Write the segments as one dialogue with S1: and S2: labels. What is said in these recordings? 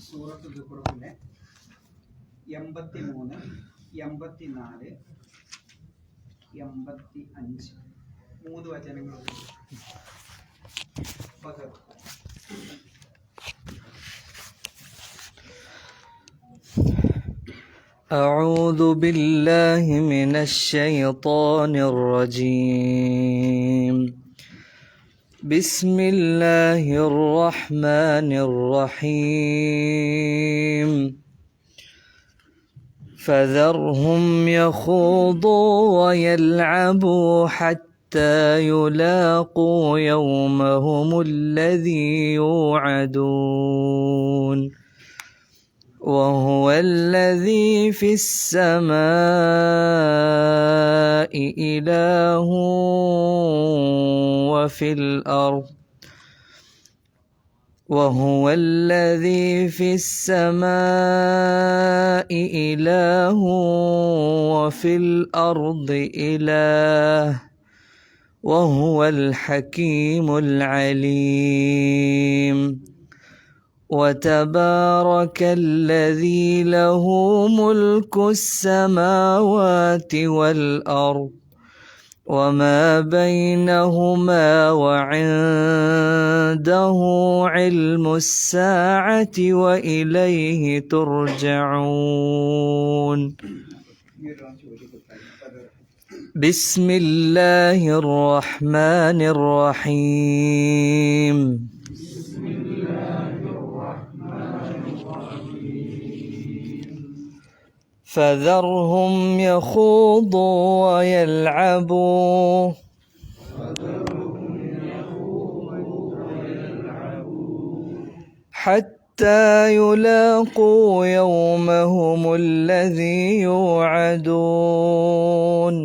S1: സൂറത്തുൽ ഖുർആനിലെ 83, 84, 85 മൂന്ന് വചനങ്ങളുണ്ട്.
S2: أعوذ بالله من الشيطان الرجيم. بسم الله الرحمن الرحيم. فذرهم يخوضوا ويلعبوا حتى يلاقوا يومهم الذي يوعدون. وهو الذي في السماء إله وفي الأرض وهو الذي في السماء إله وفي الأرض إله وهو الحكيم العليم. وتبارك الذي له ملك السماوات والأرض وما بينهما وعنده علم الساعة وإليه ترجعون. بسم الله الرحمن الرحيم. فذرهم يخوضوا ويلعبوا حتى يلاقوا يومهم الذي يوعدون.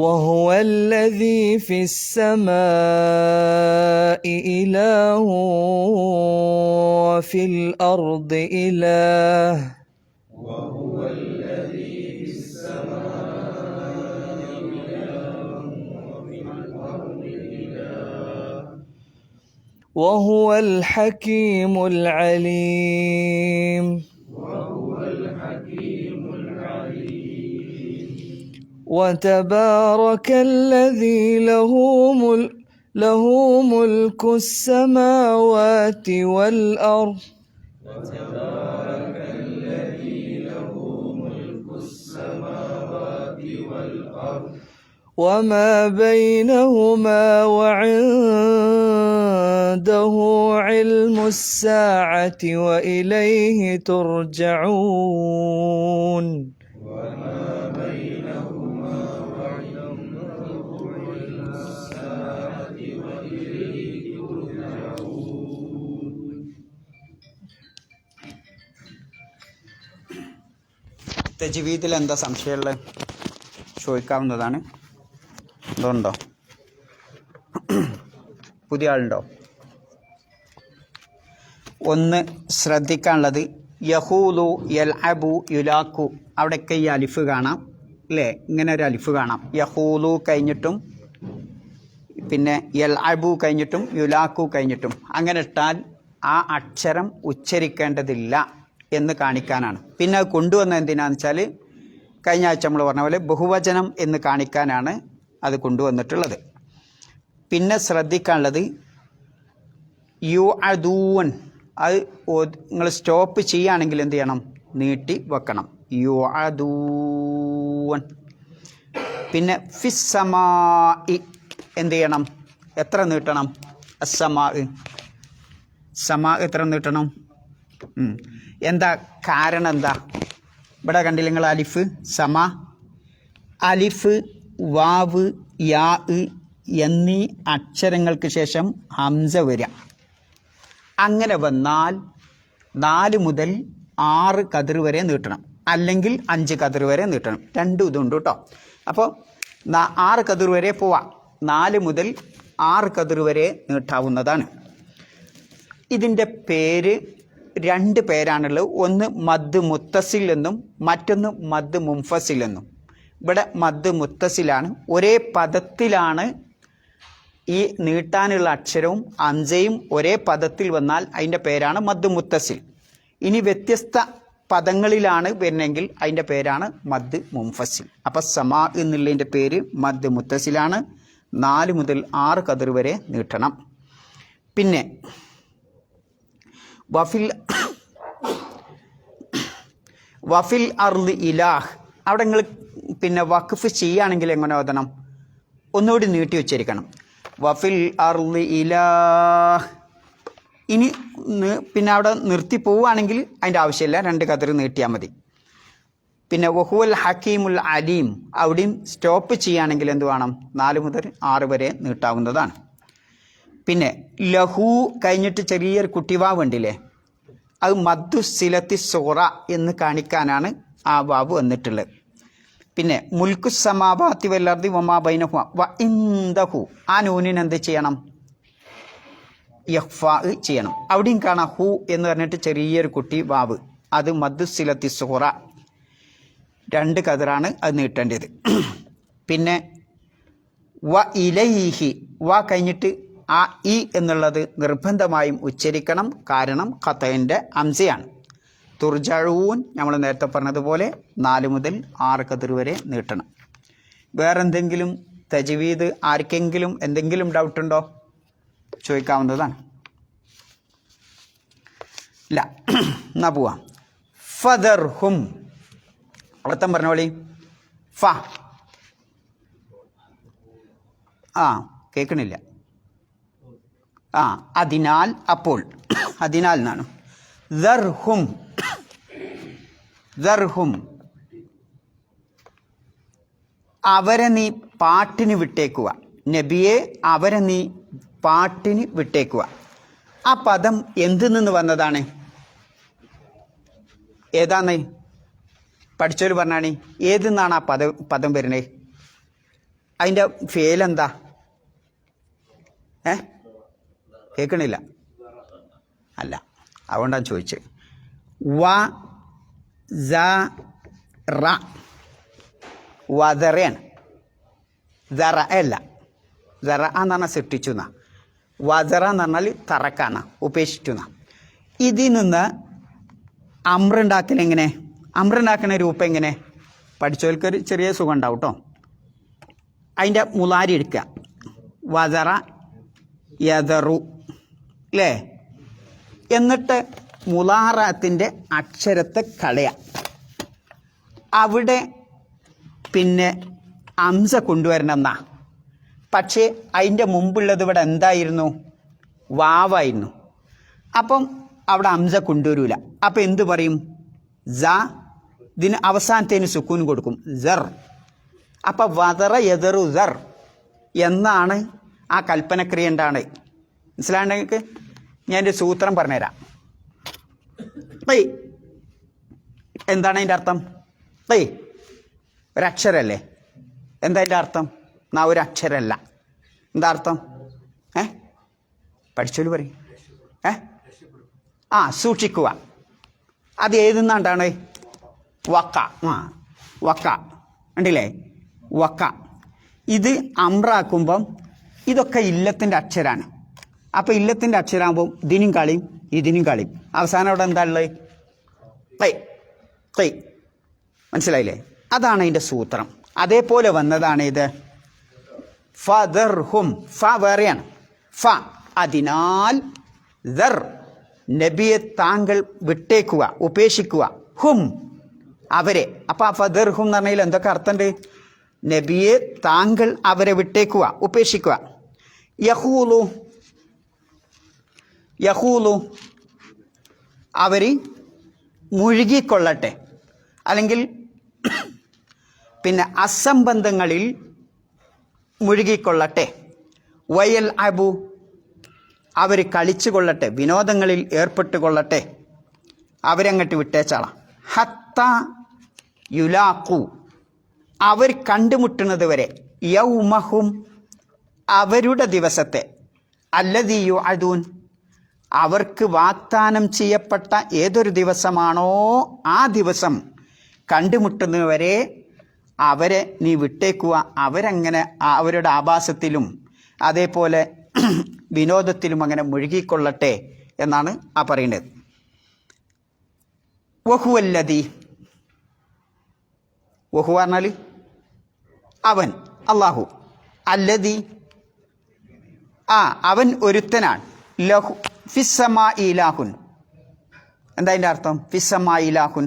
S2: وهو الذي في السماء إله وفي الأرض إله
S1: وهو الذي في السماء إله وفي الأرض إله
S2: وهو الحكيم العليم. وتبارك الذي له ملك السماوات والأرض وما بينهما وعنده علم الساعة وإليه ترجعون.
S1: തജ്വീദിൽ എന്താ സംശയമുള്ളത് ചോദിക്കാവുന്നതാണ്. ഇതുണ്ടോ? പുതിയ ആളുണ്ടോ? ഒന്ന് ശ്രദ്ധിക്കാനുള്ളത് യഹൂലു യൽഅബു യുലാക്കു, അവിടെയൊക്കെ ഈ അലിഫ് കാണാം അല്ലേ? ഇങ്ങനെ ഒരു അലിഫ് കാണാം. യഹൂലു കഴിഞ്ഞിട്ടും പിന്നെ യൽഅബു കഴിഞ്ഞിട്ടും യുലാക്കു കഴിഞ്ഞിട്ടും. അങ്ങനെ ഇട്ടാൽ ആ അക്ഷരം ഉച്ചരിക്കേണ്ടതില്ല എന്ന് കാണിക്കാനാണ്. പിന്നെ അത് കൊണ്ടുവന്നത് എന്തിനാന്ന് വെച്ചാൽ കഴിഞ്ഞ ആഴ്ച നമ്മൾ പറഞ്ഞ പോലെ ബഹുവചനം എന്ന് കാണിക്കാനാണ് അത് കൊണ്ടുവന്നിട്ടുള്ളത്. പിന്നെ ശ്രദ്ധിക്കാനുള്ളത് യു അദൂൻ, അത് നിങ്ങൾ സ്റ്റോപ്പ് ചെയ്യുകയാണെങ്കിൽ എന്ത് ചെയ്യണം? നീട്ടി വെക്കണം. യു അദൂൻ. പിന്നെ ഫിസ്സമാ എന്ത് ചെയ്യണം? എത്ര നീട്ടണം? അസ്സമാ, സമാ എത്ര നീട്ടണം? എന്താ കാരണം? എന്താ ഇവിടെ കണ്ടില്ല നിങ്ങൾ? അലിഫ് സമ, അലിഫ് വാവ് യാ എന്നീ അക്ഷരങ്ങൾക്ക് ശേഷം ഹംസ വരിക. അങ്ങനെ വന്നാൽ 4 മുതൽ 6 കതിർ വരെ നീട്ടണം, അല്ലെങ്കിൽ 5 കതിർ വരെ നീട്ടണം. രണ്ടും ഇതുണ്ട് കേട്ടോ. അപ്പോൾ 6 കതിർ വരെ പോവാം. 4 മുതൽ 6 കതിർ വരെ നീട്ടാവുന്നതാണ്. ഇതിൻ്റെ പേര് 2 പേരാണുള്ളത്. ഒന്ന് മദ് മുത്തസിൽ എന്നും മറ്റൊന്ന് മദ് മുൻഫസിൽ എന്നും. ഇവിടെ മദ് മുത്തസിലാണ്. ഒരേ പദത്തിലാണ് ഈ നീട്ടാനുള്ള അക്ഷരവും അംസയും ഒരേ പദത്തിൽ വന്നാൽ അതിൻ്റെ പേരാണ് മദ് മുത്തസിൽ. ഇനി വ്യത്യസ്ത പദങ്ങളിലാണ് വരുന്നെങ്കിൽ അതിൻ്റെ പേരാണ് മദ് മുൻഫസിൽ. അപ്പം സമാ എന്നുള്ളതിൻ്റെ പേര് മദ് മുത്തസിലാണ്. 4 മുതൽ 6 ഖദർ വരെ നീട്ടണം. പിന്നെ വഫിൽ അർളി ഇലാഹ്, അവിടെ നിങ്ങൾ പിന്നെ വഖഫ് ചെയ്യുകയാണെങ്കിൽ എങ്ങനെ ഓതണം? ഒന്നുകൂടി നീട്ടി ഉച്ചരിക്കണം. വഫിൽ അർളി ഇലാഹ്. ഇനി പിന്നെ അവിടെ നിർത്തി പോവുകയാണെങ്കിൽ അതിൻ്റെ ആവശ്യമില്ല, 2 ഖദർ നീട്ടിയാൽ മതി. പിന്നെ വഹുവൽ ഹക്കീമുൽ അലീം, അവിടെയും സ്റ്റോപ്പ് ചെയ്യുകയാണെങ്കിൽ എന്ത് വേണം? 4 മുതൽ 6 വരെ നീട്ടാവുന്നതാണ്. പിന്നെ ലഹു കഴിഞ്ഞിട്ട് ചെറിയൊരു കുട്ടിവാവ് ഉണ്ടില്ലേ, അത് മദ്ദു സിലത്തി സൂറ എന്ന് കാണിക്കാനാണ് ആ വാവ് വന്നിട്ടുള്ളത്. പിന്നെ മുൽക്കു സമാവാത്തി വല്ലർദി വമാ ബൈനഹു വ ഇൻദഹു, ആ നൂനിന് എന്ത് ചെയ്യണം? യഹ്ഫാ ചെയ്യണം. അവിടെയും കാണാം ഹു എന്ന് പറഞ്ഞിട്ട് ചെറിയൊരു കുട്ടി വാവ്, അത് മദ്ദു സിലത്തി സൂറ, 2 ഖദറാണ് അത് നീട്ടേണ്ടത്. പിന്നെ വ ഇലൈഹി, വ കഴിഞ്ഞിട്ട് ആ ഇ എന്നുള്ളത് നിർബന്ധമായും ഉച്ചരിക്കണം, കാരണം ഖതഇൻ്റെ അംസയാണ്. തുർജഊൻ നമ്മൾ നേരത്തെ പറഞ്ഞതുപോലെ 4 മുതൽ 6 ഖദർ വരെ നീട്ടണം. വേറെന്തെങ്കിലും തജ്വീദ് ആർക്കെങ്കിലും എന്തെങ്കിലും ഡൗട്ടുണ്ടോ? ചോദിക്കാവുന്നതാണ്. ഇല്ല, എന്നാ പോവാം. ഫദർഹും, അർത്ഥം പറഞ്ഞോളി. ഫ, കേൾക്കണില്ല. അതിനാൽ, അപ്പോൾ, അതിനാൽ എന്നാണ്. ദർഹും, ദർഹും, അവരെ നീ പാട്ടിന് വിട്ടേക്കുക. നബിയെ, അവരെ നീ പാട്ടിന് വിട്ടേക്കുക. ആ പദം എന്തിൽ നിന്ന് വന്നതാണ്? ഏതാന്ന് പഠിച്ചവർ പറഞ്ഞാണ്. ഏതിൽ നിന്നാണ് ആ പദം വരുന്നത്? അതിൻ്റെ ഫേലെന്താ? കേൾക്കണില്ല. അല്ല, അതുകൊണ്ടാണ് ചോദിച്ചത്. വ സ റ, വദറയാണ്. ദറ അല്ല, ദറ എന്ന് പറഞ്ഞാൽ സൃഷ്ടിച്ചു എന്നാ. വദറ എന്ന് പറഞ്ഞാൽ തറക്കാണ്, ഉപേക്ഷിച്ചു എന്നാ. ഇതിൽ നിന്ന് അമ്രുണ്ടാക്കൽ എങ്ങനെ? അമ്രുണ്ടാക്കുന്ന രൂപം എങ്ങനെ? പഠിച്ചവർക്കൊരു ചെറിയ സുഖം ഉണ്ടാവും കേട്ടോ. അതിൻ്റെ മുലാരി എടുക്കുക. വദറ യദറു അല്ലേ? എന്നിട്ട് മുലാറത്തിൻ്റെ അക്ഷരത്തെ കളയാം. അവിടെ പിന്നെ അംസ കൊണ്ടുവരണം എന്നാ. പക്ഷേ അതിൻ്റെ മുമ്പുള്ളത് ഇവിടെ എന്തായിരുന്നു? വാവായിരുന്നു. അപ്പം അവിടെ അംസ കൊണ്ടുവരൂല. അപ്പം എന്ത് പറയും? സ, ഇതിന് അവസാനത്തേന് സുക്കൂൻ കൊടുക്കും, സർ. അപ്പം വദറ യദറു സർ എന്നാണ് ആ കൽപ്പനക്രിയ ഉണ്ടാണ്. മനസ്സിലാണെങ്കിൽ ഞാനൊരു സൂത്രം പറഞ്ഞുതരാം. എന്താണ് അതിൻ്റെ അർത്ഥം? ഒരക്ഷരല്ലേ? എന്താ അതിൻ്റെ അർത്ഥം? ഒരു അക്ഷരമല്ല. എന്താ അർത്ഥം? പഠിച്ചോളൂ പറയും. സൂക്ഷിക്കുക. അത് ഏതെന്നാണ്ടാണ്? വക്ക. വക്ക ഉണ്ടല്ലേ? വക്ക. ഇത് അമ്രാക്കുമ്പം ഇതൊക്കെ ഇല്ലത്തിൻ്റെ അക്ഷരമാണ്. അപ്പോൾ ഇല്ലത്തിൻ്റെ അക്ഷരമാകുമ്പം ഇതിനും കളിയും ഇതിനും കളിയും. അവസാനം അവിടെ എന്താ ഉള്ളത്? കൈ. മനസ്സിലായില്ലേ? അതാണ് അതിൻ്റെ സൂത്രം. അതേപോലെ വന്നതാണ് ഇത്. ഫദർഹും, ഫ വേറെയാണ്. ഫ, അതിനാൽ, ദർ, നബിയെ താങ്കൾ വിട്ടേക്കുക, ഉപേക്ഷിക്കുക. ഹും, അവരെ. അപ്പം ഫദർഹും എന്ന് പറഞ്ഞാൽ എന്തൊക്കെ അർത്ഥമുണ്ട്? നബിയെ താങ്കൾ അവരെ വിട്ടേക്കുക, ഉപേക്ഷിക്കുക. യഹൂലു, യഹൂലു, അവർ മുഴുകിക്കൊള്ളട്ടെ, അല്ലെങ്കിൽ പിന്നെ അസംബന്ധങ്ങളിൽ മുഴുകിക്കൊള്ളട്ടെ. വയൽ അബു, അവർ കളിച്ചു കൊള്ളട്ടെ, വിനോദങ്ങളിൽ ഏർപ്പെട്ടു കൊള്ളട്ടെ. അവരങ്ങോട്ട് വിട്ടേച്ചാളാം. ഹത്ത യുലാഖു, അവർ കണ്ടുമുട്ടുന്നത് വരെ. യൗമഹും, അവരുടെ ദിവസത്തെ. അല്ലദീ യുഅദൂൻ, അവർക്ക് വാഗ്ദാനം ചെയ്യപ്പെട്ട ഏതൊരു ദിവസമാണോ ആ ദിവസം കണ്ടുമുട്ടുന്നവരെ അവരെ നീ വിട്ടേക്കുക, അവരങ്ങനെ അവരുടെ ആഭാസത്തിലും അതേപോലെ വിനോദത്തിലും അങ്ങനെ മുഴുകിക്കൊള്ളട്ടെ എന്നാണ് ആ പറയുന്നത്. വഹുവല്ലദീ, വഹു പറഞ്ഞാൽ അവൻ, അള്ളാഹു, അല്ലദീ അവൻ ഒരുത്തനാണ്, ലഹു ഫിസ്സമാ ഇലാഹുൻ. എന്താ അതിൻ്റെ അർത്ഥം? ഫിസ്സമാ ഇലാഹുൻ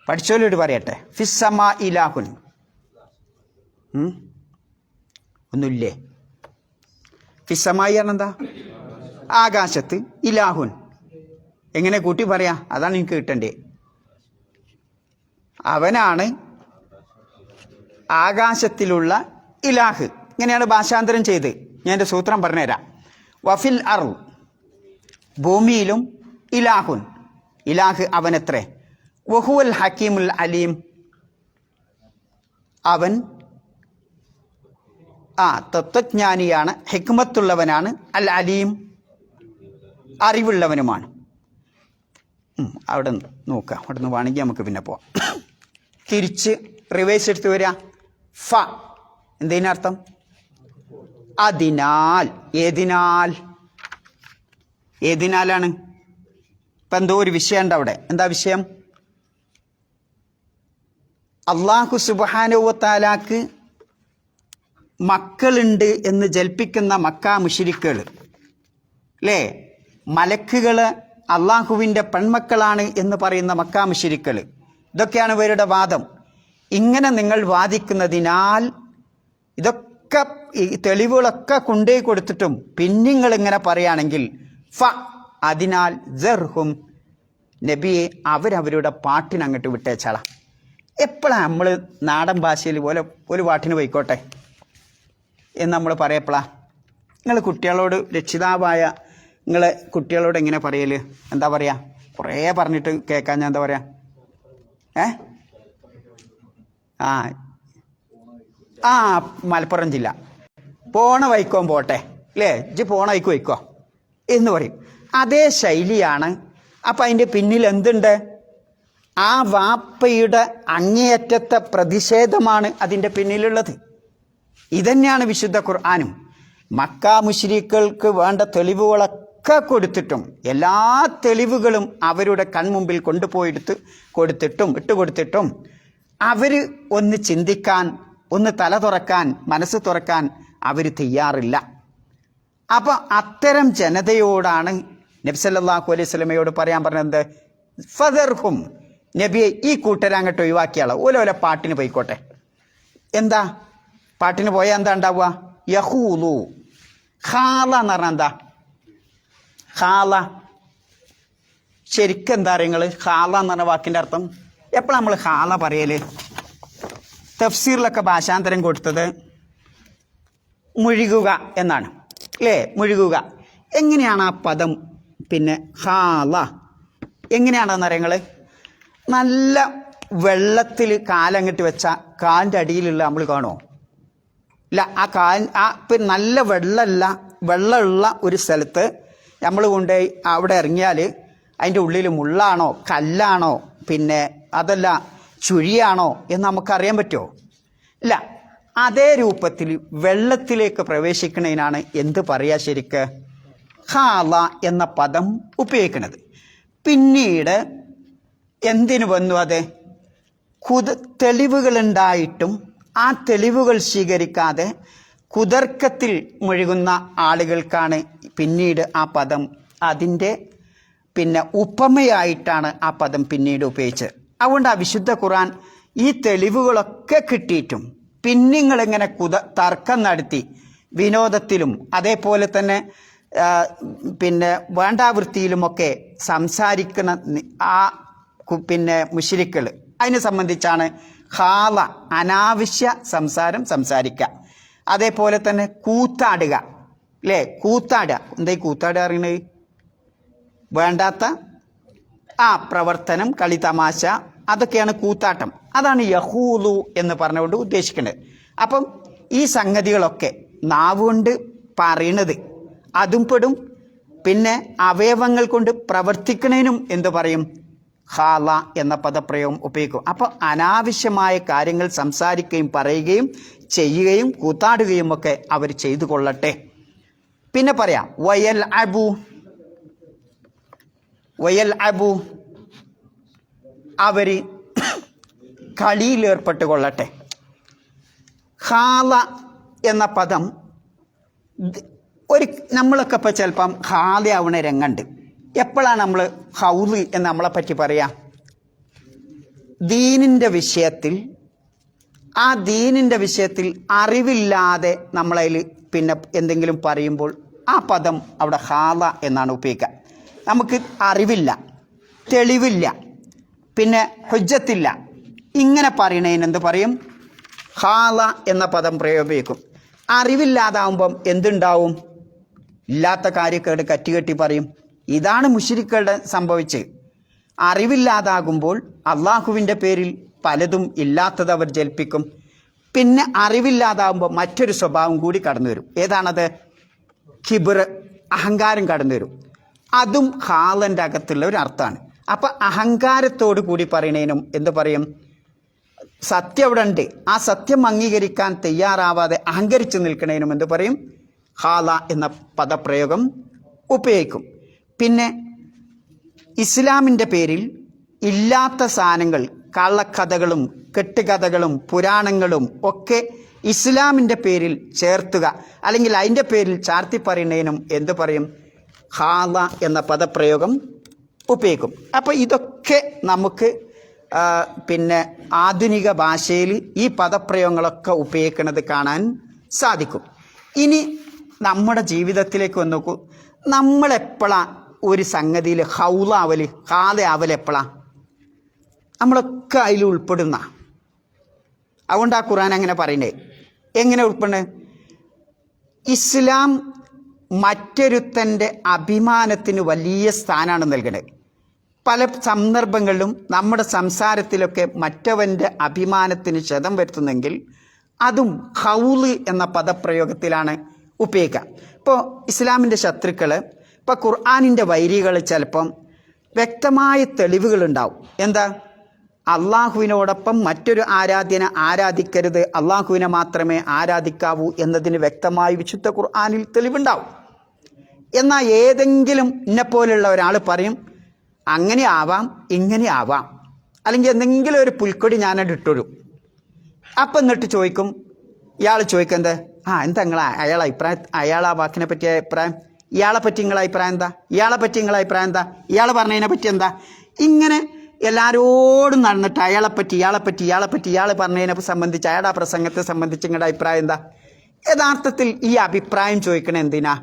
S1: പഠിച്ചോലോട് പറയട്ടെ. ഫിസ്സമാ ഇലാഹുൻ ഒന്നുമില്ലേ? ഫിസ്സമായി പറഞ്ഞെന്താ? ആകാശത്ത്, ഇലാഹുൻ എങ്ങനെ കൂട്ടി പറയാ? അതാണ് എനിക്ക് കിട്ടണ്ടേ. അവനാണ് ആകാശത്തിലുള്ള ഇലാഹ്. ഇങ്ങനെയാണ് ഭാഷാന്തരം ചെയ്ത്. ഞാൻ എൻ്റെ സൂത്രം പറഞ്ഞുതരാം. വഫിൽ അർ, ഭൂമിയിലും ഇലാഹുൻ, ഇലാഹ് അവനത്രേ. വഹുവൽ ഹക്കീമുൽ അലീം, അവൻ തത്വജ്ഞാനിയാണ്, ഹിക്മത്തുള്ളവനാണ്, അൽ അലീം അറിവുള്ളവനുമാണ്. അവിടെ നോക്കാം, അവിടെ നിന്ന് വേണമെങ്കിൽ നമുക്ക് പിന്നെ പോവാം. തിരിച്ച് റിവേഴ്സ് എടുത്ത് വരിക. ഫ എന്തതിനർത്ഥം? അതിനാൽ. ഏതിനാൽ? ഏതിനാലാണ്? ഇപ്പം എന്തോ ഒരു വിഷയം ഉണ്ട് അവിടെ. എന്താ വിഷയം? അള്ളാഹു സുബ്ഹാനഹു വ തആലാക്ക് മക്കളുണ്ട് എന്ന് ജൽപ്പിക്കുന്ന മക്കാ മുശ്രിക്കുകൾ അല്ലേ, മലക്കുകൾ അള്ളാഹുവിൻ്റെ പെൺമക്കളാണ് എന്ന് പറയുന്ന മക്കാ മുശ്രിക്കുകൾ, ഇതൊക്കെയാണ് ഇവരുടെ വാദം. ഇങ്ങനെ നിങ്ങൾ വാദിക്കുന്നതിനാൽ, ഇതൊക്കെ ഈ തെളിവുകളൊക്കെ കൊണ്ടുപോയി കൊടുത്തിട്ടും പിന്നിങ്ങൾ ഇങ്ങനെ പറയുകയാണെങ്കിൽ ഫ അതിനാൽ ജർഹും, നബിയെ അവരവരുടെ പാട്ടിനങ്ങോട്ട് വിട്ടേച്ചാളാം. എപ്പോഴാണ് നമ്മൾ നാടൻ ഭാഷയിൽ പോലെ ഒരു പാട്ടിന് പോയിക്കോട്ടെ എന്ന് നമ്മൾ പറയപ്പോഴാ? നിങ്ങൾ കുട്ടികളോട്, രക്ഷിതാവായ നിങ്ങളെ കുട്ടികളോട് എങ്ങനെ പറയല്? എന്താ പറയുക? കുറേ പറഞ്ഞിട്ട് കേൾക്കാൻ ഞാൻ എന്താ പറയുക? മലപ്പുറം ജില്ല പോണ വൈക്കോൻ പോട്ടെ അല്ലേ, ഇജ്ജ് പോണ വൈക്ക് വയ്ക്കോ എന്ന് പറയും. അതേ ശൈലിയാണ്. അപ്പം അതിൻ്റെ പിന്നിൽ എന്തുണ്ട്? ആ വാപ്പയുടെ അങ്ങേയറ്റത്തെ പ്രതിഷേധമാണ് അതിൻ്റെ പിന്നിലുള്ളത്. ഇതന്നെയാണ് വിശുദ്ധ ഖുർആനും. മക്കാ മുശ്രിക്കുകൾക്ക് വേണ്ട തെളിവുകളൊക്കെ കൊടുത്തിട്ടും, എല്ലാ തെളിവുകളും അവരുടെ കൺമുമ്പിൽ കൊടുത്തിട്ടും അവർ ഒന്ന് ചിന്തിക്കാൻ, ഒന്ന് തല തുറക്കാൻ, മനസ്സ് തുറക്കാൻ അവർ തയ്യാറില്ല. അപ്പോൾ അത്തരം ജനതയോടാണ് നബി സല്ലല്ലാഹു അലൈഹി വസല്ലമയോട് പറയാൻ പറഞ്ഞത്, ഫദർഹും, നബിയെ ഈ കൂട്ടരെ അങ്ങോട്ട് ഒഴിവാക്കിയാളോ, ഓല പാട്ടിന് പോയിക്കോട്ടെ. എന്താ പാട്ടിന് പോയാൽ എന്താ ഉണ്ടാവുക? യഹൂലു. ഖാല എന്ന് പറഞ്ഞാൽ എന്താ? ഖാല ശരിക്കും എന്താ നിങ്ങൾ? ഖാല എന്ന് പറഞ്ഞ വാക്കിൻ്റെ അർത്ഥം എപ്പോഴാണ് നമ്മൾ ഖാല പറയല്? തഫ്സീറിലൊക്കെ ഭാഷാന്തരം കൊടുത്തത് മുഴുകുക എന്നാണ് അല്ലേ? മുഴുകുക. എങ്ങനെയാണ് ആ പദം? പിന്നെ ഖാല എങ്ങനെയാണെന്ന് അറിയങ്ങൾ? നല്ല വെള്ളത്തിൽ കാലങ്ങിട്ട് വെച്ചാൽ കാലിൻ്റെ അടിയിലുള്ള നമ്മൾ കാണുമോ? ഇല്ല. പിന്നെ നല്ല വെള്ളമുള്ള ഒരു സ്ഥലത്ത് നമ്മൾ കൊണ്ടുപോയി അവിടെ ഇറങ്ങിയാൽ അതിൻ്റെ ഉള്ളിൽ മുള്ളാണോ കല്ലാണോ പിന്നെ അതല്ല ചുഴിയാണോ എന്ന് നമുക്കറിയാൻ പറ്റുമോ? ഇല്ല. അതേ രൂപത്തിൽ വെള്ളത്തിലേക്ക് പ്രവേശിക്കുന്നതിനാണ് എന്ത് പറയുക ശരിക്ക്? ഖാല എന്ന പദം ഉപയോഗിക്കുന്നത്. പിന്നീട് എന്തിനു വന്നു? അത് തെളിവുകളുണ്ടായിട്ടും ആ തെളിവുകൾ സ്വീകരിക്കാതെ കുതർക്കത്തിൽ മുഴുകുന്ന ആളുകൾക്കാണ് പിന്നീട് ആ പദം അതിൻ്റെ പിന്നെ ഉപമയായിട്ടാണ് ആ പദം പിന്നീട് ഉപയോഗിച്ചത്. അതുകൊണ്ട് ആ വിശുദ്ധ ഖുർആൻ ഈ തെളിവുകളൊക്കെ കിട്ടിയിട്ടും പിന്നിങ്ങളിങ്ങനെ തർക്കം നടത്തി വിനോദത്തിലും അതേപോലെ തന്നെ പിന്നെ വേണ്ടാവൃത്തിയിലുമൊക്കെ സംസാരിക്കുന്ന ആ പിന്നെ മുശ്രിക്കുകൾ, അതിനെ സംബന്ധിച്ചാണ് ഖാല അനാവശ്യ സംസാരിക്കുക. അതേപോലെ തന്നെ കൂത്താടുക അല്ലേ? കൂത്താടുക. എന്താ ഈ കൂത്താടുക അറിയണത്? വേണ്ടാത്ത പ്രവർത്തനം, കളി, തമാശ, അതൊക്കെയാണ് കൂത്താട്ടം. അതാണ് യഹൂലു എന്ന് പറഞ്ഞുകൊണ്ട് ഉദ്ദേശിക്കുന്നത്. അപ്പം ഈ സംഗതികളൊക്കെ നാവുകൊണ്ട് പറയണത് അതും പെടും. പിന്നെ അവയവങ്ങൾ കൊണ്ട് പ്രവർത്തിക്കുന്നതിനും എന്തു പറയും? ഖാല എന്ന പദപ്രയോഗം ഉപയോഗിക്കും. അപ്പോൾ അനാവശ്യമായ കാര്യങ്ങൾ സംസാരിക്കുകയും പറയുകയും ചെയ്യുകയും കൂത്താടുകയും ഒക്കെ അവർ ചെയ്തു കൊള്ളട്ടെ. പിന്നെ പറയാം വയൽ അബു അവർ കളിയിലേർപ്പെട്ട് കൊള്ളട്ടെ. ഖാല എന്ന പദം നമ്മളൊക്കെ ഇപ്പോൾ ചിലപ്പം ഖാലയാവണ രംഗമുണ്ട്. എപ്പോഴാണ് നമ്മൾ ഹൗല് എന്ന് നമ്മളെ പറ്റി പറയാം? ദീനിൻ്റെ വിഷയത്തിൽ അറിവില്ലാതെ നമ്മളതിൽ പിന്നെ എന്തെങ്കിലും പറയുമ്പോൾ ആ പദം അവിടെ ഖാല എന്നാണ് ഉപയോഗിക്കുക. നമുക്ക് അറിവില്ല, തെളിവില്ല, പിന്നെ ഹുജ്ജത്തില്ല, ഇങ്ങനെ പറയണതിന് എന്ത് പറയും? ഖാല എന്ന പദം പ്രയോഗിക്കും. അറിവില്ലാതാവുമ്പം എന്തുണ്ടാവും? ഇല്ലാത്ത കാര്യക്കേട് കറ്റുകെട്ടി പറയും. ഇതാണ് മുശ്രിക്കുകളുടെ സംഭവിച്ച്. അറിവില്ലാതാകുമ്പോൾ അള്ളാഹുവിൻ്റെ പേരിൽ പലതും ഇല്ലാത്തത് അവർ ജൽപ്പിക്കും. പിന്നെ അറിവില്ലാതാകുമ്പോൾ മറ്റൊരു സ്വഭാവം കൂടി കടന്നു വരും. ഏതാണത്? കിബിർ, അഹങ്കാരം കടന്നു വരും. അതും ഖാലൻ്റെ അകത്തുള്ള ഒരു അർത്ഥമാണ്. അപ്പം അഹങ്കാരത്തോടു കൂടി പറയണേനും എന്ത് പറയും? സത്യം അവിടെ ഉണ്ട്, ആ സത്യം അംഗീകരിക്കാൻ തയ്യാറാവാതെ അഹങ്കരിച്ചു നിൽക്കണേനും എന്ത് പറയും? ഖാല എന്ന പദപ്രയോഗം ഉപയോഗിക്കും. പിന്നെ ഇസ്ലാമിൻ്റെ പേരിൽ ഇല്ലാത്ത സാധനങ്ങൾ, കള്ളക്കഥകളും കെട്ടുകഥകളും പുരാണങ്ങളും ഒക്കെ ഇസ്ലാമിൻ്റെ പേരിൽ ചേർത്തുക, അല്ലെങ്കിൽ അതിൻ്റെ പേരിൽ ചാർത്തി പറയുന്നതിനും എന്ത് പറയും? ഖാല എന്ന പദപ്രയോഗം ഉപയോഗിക്കും. അപ്പോൾ ഇതൊക്കെ നമുക്ക് പിന്നെ ആധുനിക ഭാഷയിൽ ഈ പദപ്രയോഗങ്ങളൊക്കെ ഉപയോഗിക്കുന്നത് കാണാൻ സാധിക്കും. ഇനി നമ്മുടെ ജീവിതത്തിലേക്ക് വന്ന് നോക്കൂ. നമ്മളെപ്പോഴാണ് ഒരു സംഗതിയിൽ ഖാല എപ്പോഴാണ്? നമ്മളൊക്കെ അതിൽ ഉൾപ്പെടുന്ന. അതുകൊണ്ട് ആ ഖുർആൻ അങ്ങനെ പറയുന്നത്. എങ്ങനെ ഉൾപ്പെടുന്നത്? ഇസ്ലാം മറ്റൊരുത്തൻ്റെ അഭിമാനത്തിന് വലിയ സ്ഥാനമാണ് നൽകുന്നത്. പല സന്ദർഭങ്ങളിലും നമ്മുടെ സംസാരത്തിലൊക്കെ മറ്റവൻ്റെ അഭിമാനത്തിന് ക്ഷതം വരുത്തുന്നെങ്കിൽ അതും ഖൗല് എന്ന പദപ്രയോഗത്തിലാണ് ഉപയോഗിക്കുക. ഇപ്പോൾ ഇസ്ലാമിൻ്റെ ശത്രുക്കൾ, ഇപ്പോൾ ഖുർആനിൻ്റെ വൈരികൾ ചിലപ്പം വ്യക്തമായ തെളിവുകളുണ്ടാവും. എന്താ? അള്ളാഹുവിനോടൊപ്പം മറ്റൊരു ആരാധ്യനെ ആരാധിക്കരുത്, അള്ളാഹുവിനെ മാത്രമേ ആരാധിക്കാവൂ എന്നതിന് വ്യക്തമായി വിശുദ്ധ ഖുർആനിൽ തെളിവുണ്ടാവും. എന്നാൽ ഏതെങ്കിലും എന്നെപ്പോലുള്ള ഒരാൾ പറയും അങ്ങനെ ആവാം, ഇങ്ങനെ ആവാം, അല്ലെങ്കിൽ എന്തെങ്കിലും ഒരു പുൽക്കൊടി ഞാനത് ഇട്ടൊരു. അപ്പം എന്നിട്ട് ചോദിക്കും, ഇയാൾ ചോദിക്കുന്നത് എന്താ അയാൾ ആ വാക്കിനെ പറ്റിയ അഭിപ്രായം, ഇയാളെ പറ്റി നിങ്ങളെ അഭിപ്രായം എന്താ, ഇയാളെ പറ്റി നിങ്ങളെ അഭിപ്രായം എന്താ, ഇയാൾ പറഞ്ഞതിനെ പറ്റി എന്താ? ഇങ്ങനെ എല്ലാവരോടും നടന്നിട്ട് അയാളെപ്പറ്റി ഇയാൾ പറഞ്ഞതിനെ സംബന്ധിച്ച്, അയാളുടെ ആ പ്രസംഗത്തെ സംബന്ധിച്ച് നിങ്ങളുടെ അഭിപ്രായം എന്താ? യഥാർത്ഥത്തിൽ ഈ അഭിപ്രായം ചോദിക്കണത് എന്തിനാ?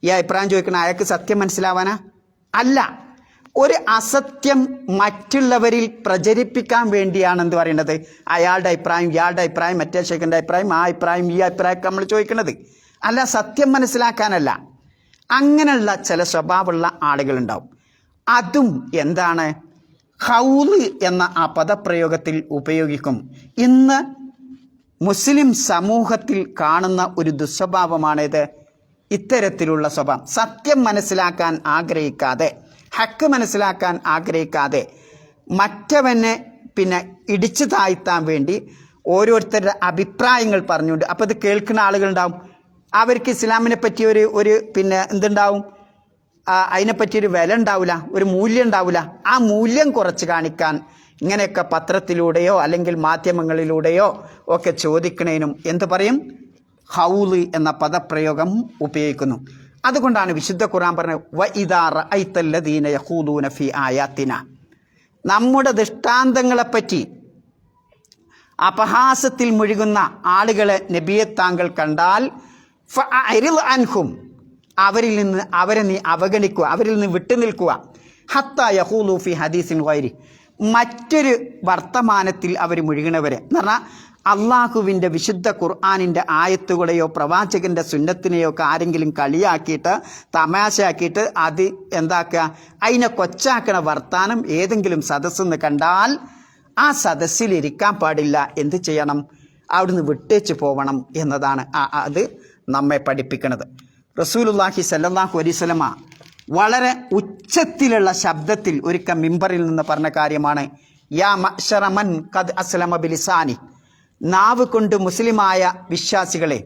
S1: ഈ അഭിപ്രായം ചോദിക്കണ അയാൾക്ക് സത്യം മനസ്സിലാവാനാ? അല്ല, ഒരു അസത്യം മറ്റുള്ളവരിൽ പ്രചരിപ്പിക്കാൻ വേണ്ടിയാണ് എന്ത് പറയുന്നത്? അയാളുടെ അഭിപ്രായം, ഇയാളുടെ അഭിപ്രായം, മറ്റേ ശേഖരൻ്റെ അഭിപ്രായം, ആ അഭിപ്രായം, ഈ അഭിപ്രായമൊക്കെ നമ്മൾ ചോദിക്കുന്നത്. അല്ല, സത്യം മനസ്സിലാക്കാനല്ല. അങ്ങനെയുള്ള ചില സ്വഭാവമുള്ള ആളുകളുണ്ടാവും. അതും എന്താണ്? ഖൗല് എന്ന ആ പദപ്രയോഗത്തിൽ ഉപയോഗിക്കും. ഇന്ന് മുസ്ലിം സമൂഹത്തിൽ കാണുന്ന ഒരു ദുസ്വഭാവമാണിത്. ഇത്തരത്തിലുള്ള സ്വഭാവം, സത്യം മനസ്സിലാക്കാൻ ആഗ്രഹിക്കാതെ, ഹക്ക് മനസ്സിലാക്കാൻ ആഗ്രഹിക്കാതെ, മറ്റവനെ പിന്നെ ഇടിച്ചു താഴ്ത്താൻ വേണ്ടി ഓരോരുത്തരുടെ അഭിപ്രായങ്ങൾ പറഞ്ഞുകൊണ്ട്, അപ്പോൾ ഇത് കേൾക്കുന്ന ആളുകളുണ്ടാവും, അവർക്ക് ഇസ്ലാമിനെ പറ്റി ഒരു പിന്നെ എന്തുണ്ടാവും? അതിനെപ്പറ്റിയൊരു വില ഉണ്ടാവില്ല, ഒരു മൂല്യം ഉണ്ടാവില്ല. ആ മൂല്യം കുറച്ച് കാണിക്കാൻ ഇങ്ങനെയൊക്കെ പത്രത്തിലൂടെയോ അല്ലെങ്കിൽ മാധ്യമങ്ങളിലൂടെയോ ഒക്കെ ചോദിക്കണേനും എന്ത് പറയും? ഖൗല് എന്ന പദപ്രയോഗം ഉപയോഗിക്കുന്നു. അതുകൊണ്ടാണ് വിശുദ്ധ ഖുർആൻ പറഞ്ഞത് വഇദാ റഅയ്തല്ലദീന യഖൂലൂന ഫീ ആയാത്തിന, നമ്മുടെ ദൃഷ്ടാന്തങ്ങളെപ്പറ്റി അപഹാസത്തിൽ മുഴുകുന്ന ആളുകളെ നബിയെ താങ്കൾ കണ്ടാൽ ഫഅരിദ് അൻഹും, അവരെ നീ അവഗണിക്കുക, അവരിൽ നിന്ന് വിട്ടുനിൽക്കുക. ഹത്താ യഖൂലു ഫീ ഹദീസിൻ ഗൈരി, മറ്റൊരു വർത്തമാനത്തിൽ അവർ മുഴുകണവരെ എന്ന് പറഞ്ഞാൽ അള്ളാഹുവിൻ്റെ വിശുദ്ധ ഖുർആനിൻ്റെ ആയത്തുകളെയോ പ്രവാചകൻ്റെ സുന്നത്തിനെയോ ഒക്കെ ആരെങ്കിലും കളിയാക്കിയിട്ട് തമാശയാക്കിയിട്ട് അത് എന്താക്കുക, അതിനെ കൊച്ചാക്കണ വർത്താനം ഏതെങ്കിലും സദസ്സെന്ന് കണ്ടാൽ ആ സദസ്സിലിരിക്കാൻ പാടില്ല. എന്ത് ചെയ്യണം? അവിടുന്ന് വിട്ടേച്ച് പോവണം എന്നതാണ് അത് നമ്മെ പഠിപ്പിക്കുന്നത്. റസൂലുള്ളാഹി സ്വല്ലല്ലാഹു അലൈഹി വസല്ലമ വളരെ ഉച്ചത്തിലുള്ള ശബ്ദത്തിൽ ഒരിക്കൽ മിമ്പറിൽ നിന്ന് പറഞ്ഞ കാര്യമാണ്, യാ മഅ്ശറ മൻ ഖദ് അസ്ലമ ബിലിസാനി, നാവ് കൊണ്ട് മുസ്ലിമായ വിശ്വാസികളെ,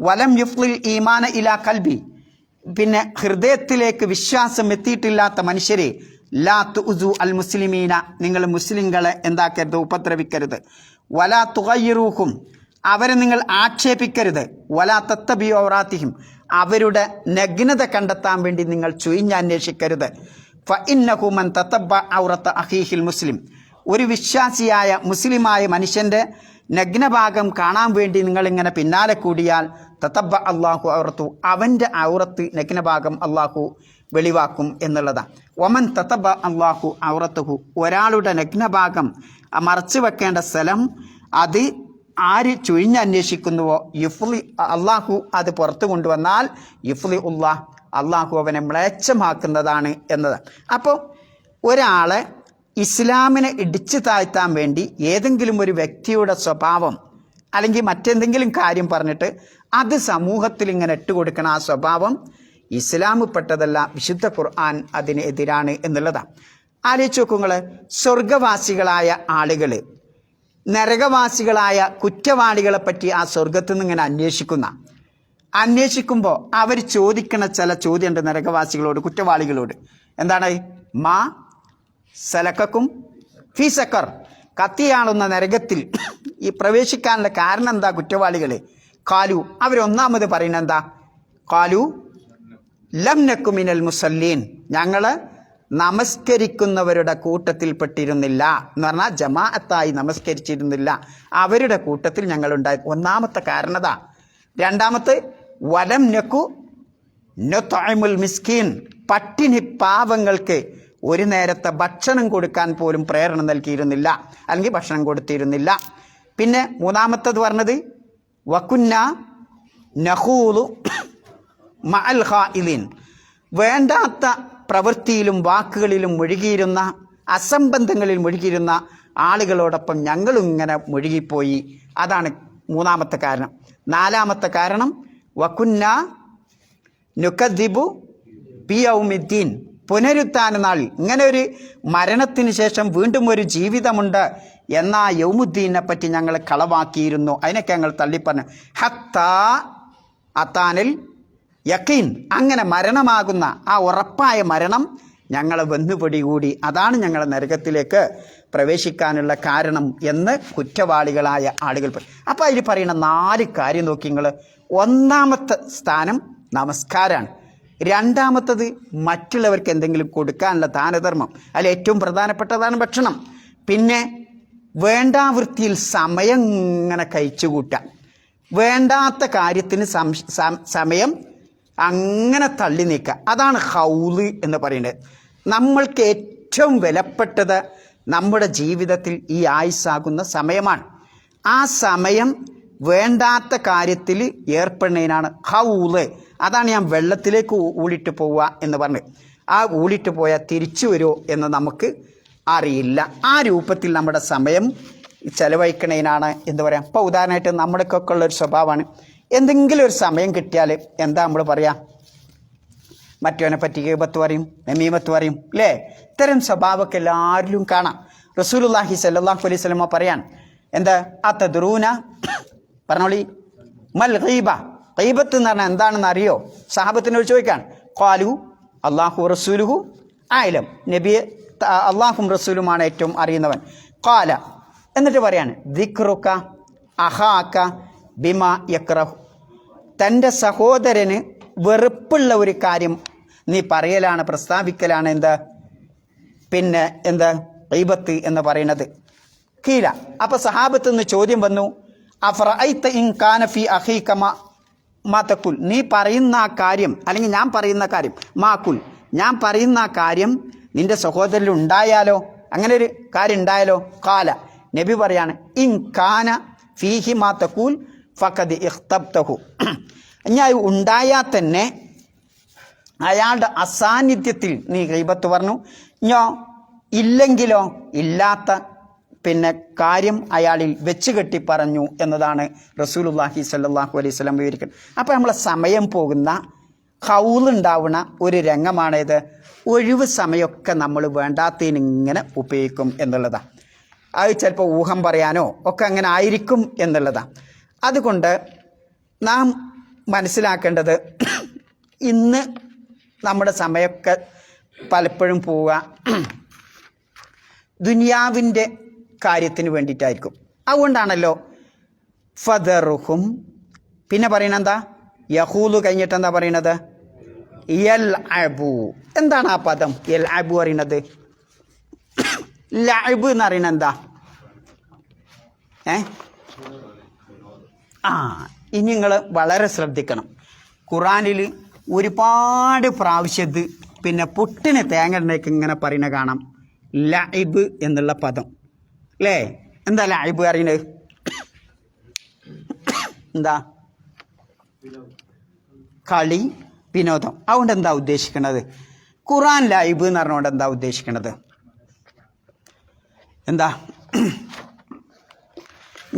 S1: വലം യുഫ്ലിൽ ഈമാന ഇലാ കൽബി, പിന്നെ ഹൃദയത്തിലേക്ക് വിശ്വാസം എത്തിയിട്ടില്ലാത്ത മനുഷ്യരെ, ലാ തുഉസു അൽ മുസ്ലിമീന, നിങ്ങൾ മുസ്ലിങ്ങളെ എന്താക്കരുത്, ഉപദ്രവിക്കരുത്, വലാ തുഗയ്യിറൂഹും, അവരെ നിങ്ങൾ ആക്ഷേപിക്കരുത്, വലാ തത്തബിയു ഔറാത്തിഹിം, അവരുടെ നഗ്നത കണ്ടെത്താൻ വേണ്ടി നിങ്ങൾ ചുയിഞ്ഞന്വേഷിക്കരുത്. ഫഇന്നഹു മൻ തതബ്ബ ഔറത്ത അഖീഹിൽ മുസ്ലിം, ഒരു വിശ്വാസിയായ മുസ്ലിമായ മനുഷ്യൻ്റെ നഗ്നഭാഗം കാണാൻ വേണ്ടി നിങ്ങളിങ്ങനെ പിന്നാലെ കൂടിയാൽ തതബ്ബ അള്ളാഹു ഔറത്തു, അവൻ്റെ ഔറത്ത് നഗ്നഭാഗം അള്ളാഹു വെളിവാക്കും എന്നുള്ളതാണ്. വമൻ തതബ്ബ അള്ളാഹു ഔറത്തുഹു, ഒരാളുടെ നഗ്നഭാഗം മറച്ചു വെക്കേണ്ട സ്ഥലം അത് ആര് ചുഴിഞ്ഞന്വേഷിക്കുന്നുവോ യുഫ്ലി, അള്ളാഹു അത് പുറത്തു കൊണ്ടുവന്നാൽ യുഫ്ലി ഉള്ളാഹ്, അള്ളാഹു അവനെ മ്ലേച്ഛമാക്കുന്നതാണ് എന്നതാണ്. അപ്പോൾ ഒരാളെ ഇസ്ലാമിനെ ഇടിച്ചു താഴ്ത്താൻ വേണ്ടി ഏതെങ്കിലും ഒരു വ്യക്തിയുടെ സ്വഭാവം അല്ലെങ്കിൽ മറ്റെന്തെങ്കിലും കാര്യം പറഞ്ഞിട്ട് അത് സമൂഹത്തിൽ ഇങ്ങനെ ഇട്ടുകൊടുക്കണം, ആ സ്വഭാവം ഇസ്ലാമിൽപ്പെട്ടതല്ല, വിശുദ്ധ ഖുർആൻ അതിന് എതിരാണ് എന്നുള്ളതാണ്. ആലോചിച്ച് നോക്കുങ്ങൾ, സ്വർഗവാസികളായ ആളുകൾ നരകവാസികളായ കുറ്റവാളികളെ പറ്റി ആ സ്വർഗത്തിൽ നിന്ന് ഇങ്ങനെ അന്വേഷിക്കുമ്പോൾ അവർ ചോദിക്കുന്ന ചില ചോദ്യമുണ്ട് നരകവാസികളോട്, കുറ്റവാളികളോട്. എന്താണ്? മാ സലക്കക്കും ഫീ സക്കർ, കത്തിയാളുന്ന നരകത്തിൽ ഈ പ്രവേശിക്കാനുള്ള കാരണം എന്താ കുറ്റവാളികൾ? കാലു, അവരൊന്നാമത് പറയുന്നത് എന്താ? കാലു ലം നക്കു മിനൽ മുസല്ലീൻ, ഞങ്ങൾ നമസ്കരിക്കുന്നവരുടെ കൂട്ടത്തിൽപ്പെട്ടിരുന്നില്ല എന്ന് പറഞ്ഞാൽ ജമാഅത്തായി നമസ്കരിച്ചിരുന്നില്ല, അവരുടെ കൂട്ടത്തിൽ ഞങ്ങളുണ്ടായി. ഒന്നാമത്തെ കാരണതാ. രണ്ടാമത്തെ വലം നക്കു നുത്ഇമുൽ മിസ്കീൻ, പട്ടിണി പാവങ്ങൾക്ക് ഒരു നേരത്തെ ഭക്ഷണം കൊടുക്കാൻ പോലും പ്രേരണ നൽകിയിരുന്നില്ല, അല്ലെങ്കിൽ ഭക്ഷണം കൊടുത്തിരുന്നില്ല. പിന്നെ മൂന്നാമത്തത് പറഞ്ഞത് വകുന്ന നഖൂദു മഅൽ ഖായിലീൻ, വേണ്ടാത്ത പ്രവൃത്തിയിലും വാക്കുകളിലും മുഴുകിയിരുന്ന, അസംബന്ധങ്ങളിൽ മുഴുകിയിരുന്ന ആളുകളോടൊപ്പം ഞങ്ങളും ഇങ്ങനെ മുഴുകിപ്പോയി. അതാണ് മൂന്നാമത്തെ കാരണം. നാലാമത്തെ കാരണം വകുന്ന നുകദ്ദിബു ബിയൗമിദ്ദീൻ, പുനരുത്ഥാന നാൾ, ഇങ്ങനെ ഒരു മരണത്തിന് ശേഷം വീണ്ടും ഒരു ജീവിതമുണ്ട് എന്ന യൗമുദ്ദീനെ പറ്റി ഞങ്ങൾ കളവാക്കിയിരുന്നു, അതിനൊക്കെ ഞങ്ങൾ തള്ളിപ്പറഞ്ഞു. ഹത്താ അത്താനിൽ യക്കീൻ, അങ്ങനെ മരണമാകുന്ന ആ ഉറപ്പായ മരണം ഞങ്ങളെ വന്നുപിടികൂടി, അതാണ് ഞങ്ങളെ നരകത്തിലേക്ക് പ്രവേശിക്കാനുള്ള കാരണം എന്ന് കുറ്റവാളികളായ ആളുകൾ. അപ്പോൾ അതിൽ പറയുന്ന 4 കാര്യം നോക്കി നിങ്ങൾ. ഒന്നാമത്തെ സ്ഥാനം നമസ്കാരമാണ്. രണ്ടാമത്തത് മറ്റുള്ളവർക്ക് എന്തെങ്കിലും കൊടുക്കാനുള്ള ദാനധർമ്മം, അതിൽ ഏറ്റവും പ്രധാനപ്പെട്ടതാണ് ഭക്ഷണം. പിന്നെ വേണ്ടാവൃത്തിയിൽ സമയം ഇങ്ങനെ കഴിച്ചുകൂട്ടാം, വേണ്ടാത്ത കാര്യത്തിന് സമയം അങ്ങനെ തള്ളി നീക്കുക, അതാണ് ഹൗല് എന്ന് പറയുന്നത്. നമ്മൾക്ക് ഏറ്റവും വിലപ്പെട്ടത് നമ്മുടെ ജീവിതത്തിൽ ഈ ആയുസ്സാകുന്ന സമയമാണ്. ആ സമയം വേണ്ടാത്ത കാര്യത്തിൽ ഏർപ്പെടുന്നതിനാണ് ഹൗല്. അതാണ് ഞാൻ വെള്ളത്തിലേക്ക് ഊളിട്ട് പോവുക എന്ന് പറഞ്ഞത്. ആ ഊളിട്ട് പോയാൽ തിരിച്ചു വരുമോ എന്ന് നമുക്ക് അറിയില്ല. ആ രൂപത്തിൽ നമ്മുടെ സമയം ചെലവഴിക്കണതിനാണ് എന്ന് പറയാം. ഇപ്പോൾ ഉദാഹരണമായിട്ട് നമ്മുടെക്കൊക്കെ ഉള്ളൊരു സ്വഭാവമാണ്, എന്തെങ്കിലും ഒരു സമയം കിട്ടിയാൽ എന്താ നമ്മൾ പറയാം? മറ്റവനെ പറ്റി ഗീബത്ത് പറയും, നമീമത്ത് പറയും, അല്ലേ? ഇത്തരം സ്വഭാവമൊക്കെ എല്ലാവരിലും കാണാം. റസൂലുള്ളാഹി സ്വല്ലല്ലാഹു അലൈഹി വസല്ലം പറയാൻ, എന്താ അതദ്റൂന, പറഞ്ഞോളി, മൽ ഗീബ, ഗീബത്ത് എന്ന് പറഞ്ഞാൽ എന്താണെന്ന് അറിയോ? സഹാബത്തിനോട് ചോദിക്കാൻ. ഖാലു അല്ലാഹു റസൂലുഹു ആയിലം, നബിയെ അള്ളാഹും റസൂലുമാണ് ഏറ്റവും അറിയുന്നവൻ. ഖാല, എന്നിട്ട് പറയാണ്, ദിക്റുക അഹാക ബിമാ യക്റഹു, തൻ്റെ സഹോദരന് വെറുപ്പുള്ള ഒരു കാര്യം നീ പറയലാണ്, പ്രസ്താവിക്കലാണ് എന്ത്, പിന്നെ എന്ത് ഗീബത്ത് എന്ന് പറയുന്നത്. കീല, അപ്പോൾ സഹാബത്ത് നിന്ന് ചോദ്യം വന്നു, അഫറഅയ്ത ഇൻ കാന ഫി അഖീക മാ തഖുൽ, നീ പറയുന്ന ആ കാര്യം, അല്ലെങ്കിൽ ഞാൻ പറയുന്ന കാര്യം, മാക്കുൽ, ഞാൻ പറയുന്ന ആ കാര്യം നിന്റെ സഹോദരനിൽ ഉണ്ടായാലോ, അങ്ങനെ ഒരു കാര്യം ഉണ്ടായാലോ? കാല, നബി പറയാണ്, ഇൻ കാന ഫീഹി മാ തഖൂൽ ഫഖദ് ഇഖ്തബ്തഹു, ഞാൻ ഉണ്ടായാൽ തന്നെ അയാളുടെ അസാന്നിധ്യത്തിൽ നീ ഗീബത്ത് പറഞ്ഞു. ഞാൻ ഇല്ലെങ്കിലോ ഇല്ലാത്ത പിന്നെ കാര്യം അയാളിൽ വെച്ച് കെട്ടി പറഞ്ഞു എന്നതാണ് റസൂലുള്ളാഹി സ്വല്ലല്ലാഹു അലൈഹി വസല്ലം വിവരിക്കുന്നത്. അപ്പോൾ നമ്മളെ സമയം പോകുന്ന ഹൗലുണ്ടാവുന്ന ഒരു രംഗമാണേത്. ഒഴിവ് സമയമൊക്കെ നമ്മൾ വേണ്ടാത്തതിന് ഇങ്ങനെ ഉപയോഗിക്കും എന്നുള്ളതാണ്. അത് ചിലപ്പോൾ ഊഹം പറയാനോ ഒക്കെ അങ്ങനെ ആയിരിക്കും എന്നുള്ളതാണ്. അതുകൊണ്ട് നാം മനസ്സിലാക്കേണ്ടത് ഇന്ന് നമ്മുടെ സമയമൊക്കെ പലപ്പോഴും പോവുക ദുനിയാവിൻ്റെ കാര്യത്തിന് വേണ്ടിയിട്ടായിരിക്കും. അതുകൊണ്ടാണല്ലോ ഫദറുഹും പിന്നെ പറയണത് എന്താ, യഹൂലു കഴിഞ്ഞിട്ട് എന്താ പറയണത്, യൽ അബു. എന്താണ് ആ പദം യൽ അബു പറയുന്നത്? ലഅബ് എന്ന് പറയുന്നത് എന്താ? ഇനി നിങ്ങൾ വളരെ ശ്രദ്ധിക്കണം. ഖുറാനിൽ ഒരുപാട് പ്രാവശ്യം പിന്നെ പുട്ടിന് തേങ്ങ ഇടണേക്ക് ഇങ്ങനെ പറയുന്ന കാണാം ലഅബ് എന്നുള്ള പദം അല്ലേ? എന്താ ലഅബ് പറയുന്നത്? എന്താ? കളി, വിനോദം. അതുകൊണ്ട് എന്താ ഉദ്ദേശിക്കുന്നത്? ഖുറാൻ ലഅബ് എന്ന് പറഞ്ഞുകൊണ്ട് എന്താ ഉദ്ദേശിക്കുന്നത്? എന്താ?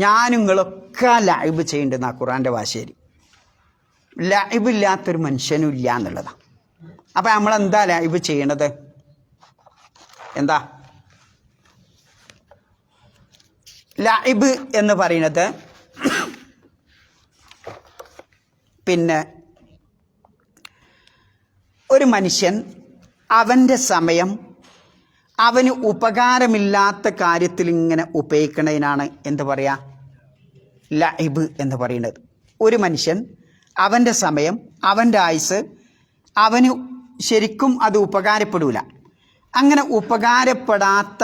S1: ഞാനും നിങ്ങളൊക്കെ ലഅബ് ചെയ്യുന്നുണ്ടെന്നാ ഖുറാൻ്റെ ഭാഷയിൽ. ലഅബ് ഇല്ലാത്തൊരു മനുഷ്യനും ഇല്ല എന്നുള്ളതാണ്. അപ്പം നമ്മളെന്താ ലഅബ് ചെയ്യണത്? എന്താ ലഅബ് എന്ന് പറയുന്നത്? പിന്നെ ഒരു മനുഷ്യൻ അവൻ്റെ സമയം അവന് ഉപകാരമില്ലാത്ത കാര്യത്തിൽ ഇങ്ങനെ ഉപയോഗിക്കുന്നതിനാണ് എന്ത് പറയുക? ലഅബ് എന്ന് പറയുന്നത്. ഒരു മനുഷ്യൻ അവൻ്റെ സമയം, അവൻ്റെ ആയുസ് അവന് ശരിക്കും അത് ഉപകാരപ്പെടില്ല. അങ്ങനെ ഉപകാരപ്പെടാത്ത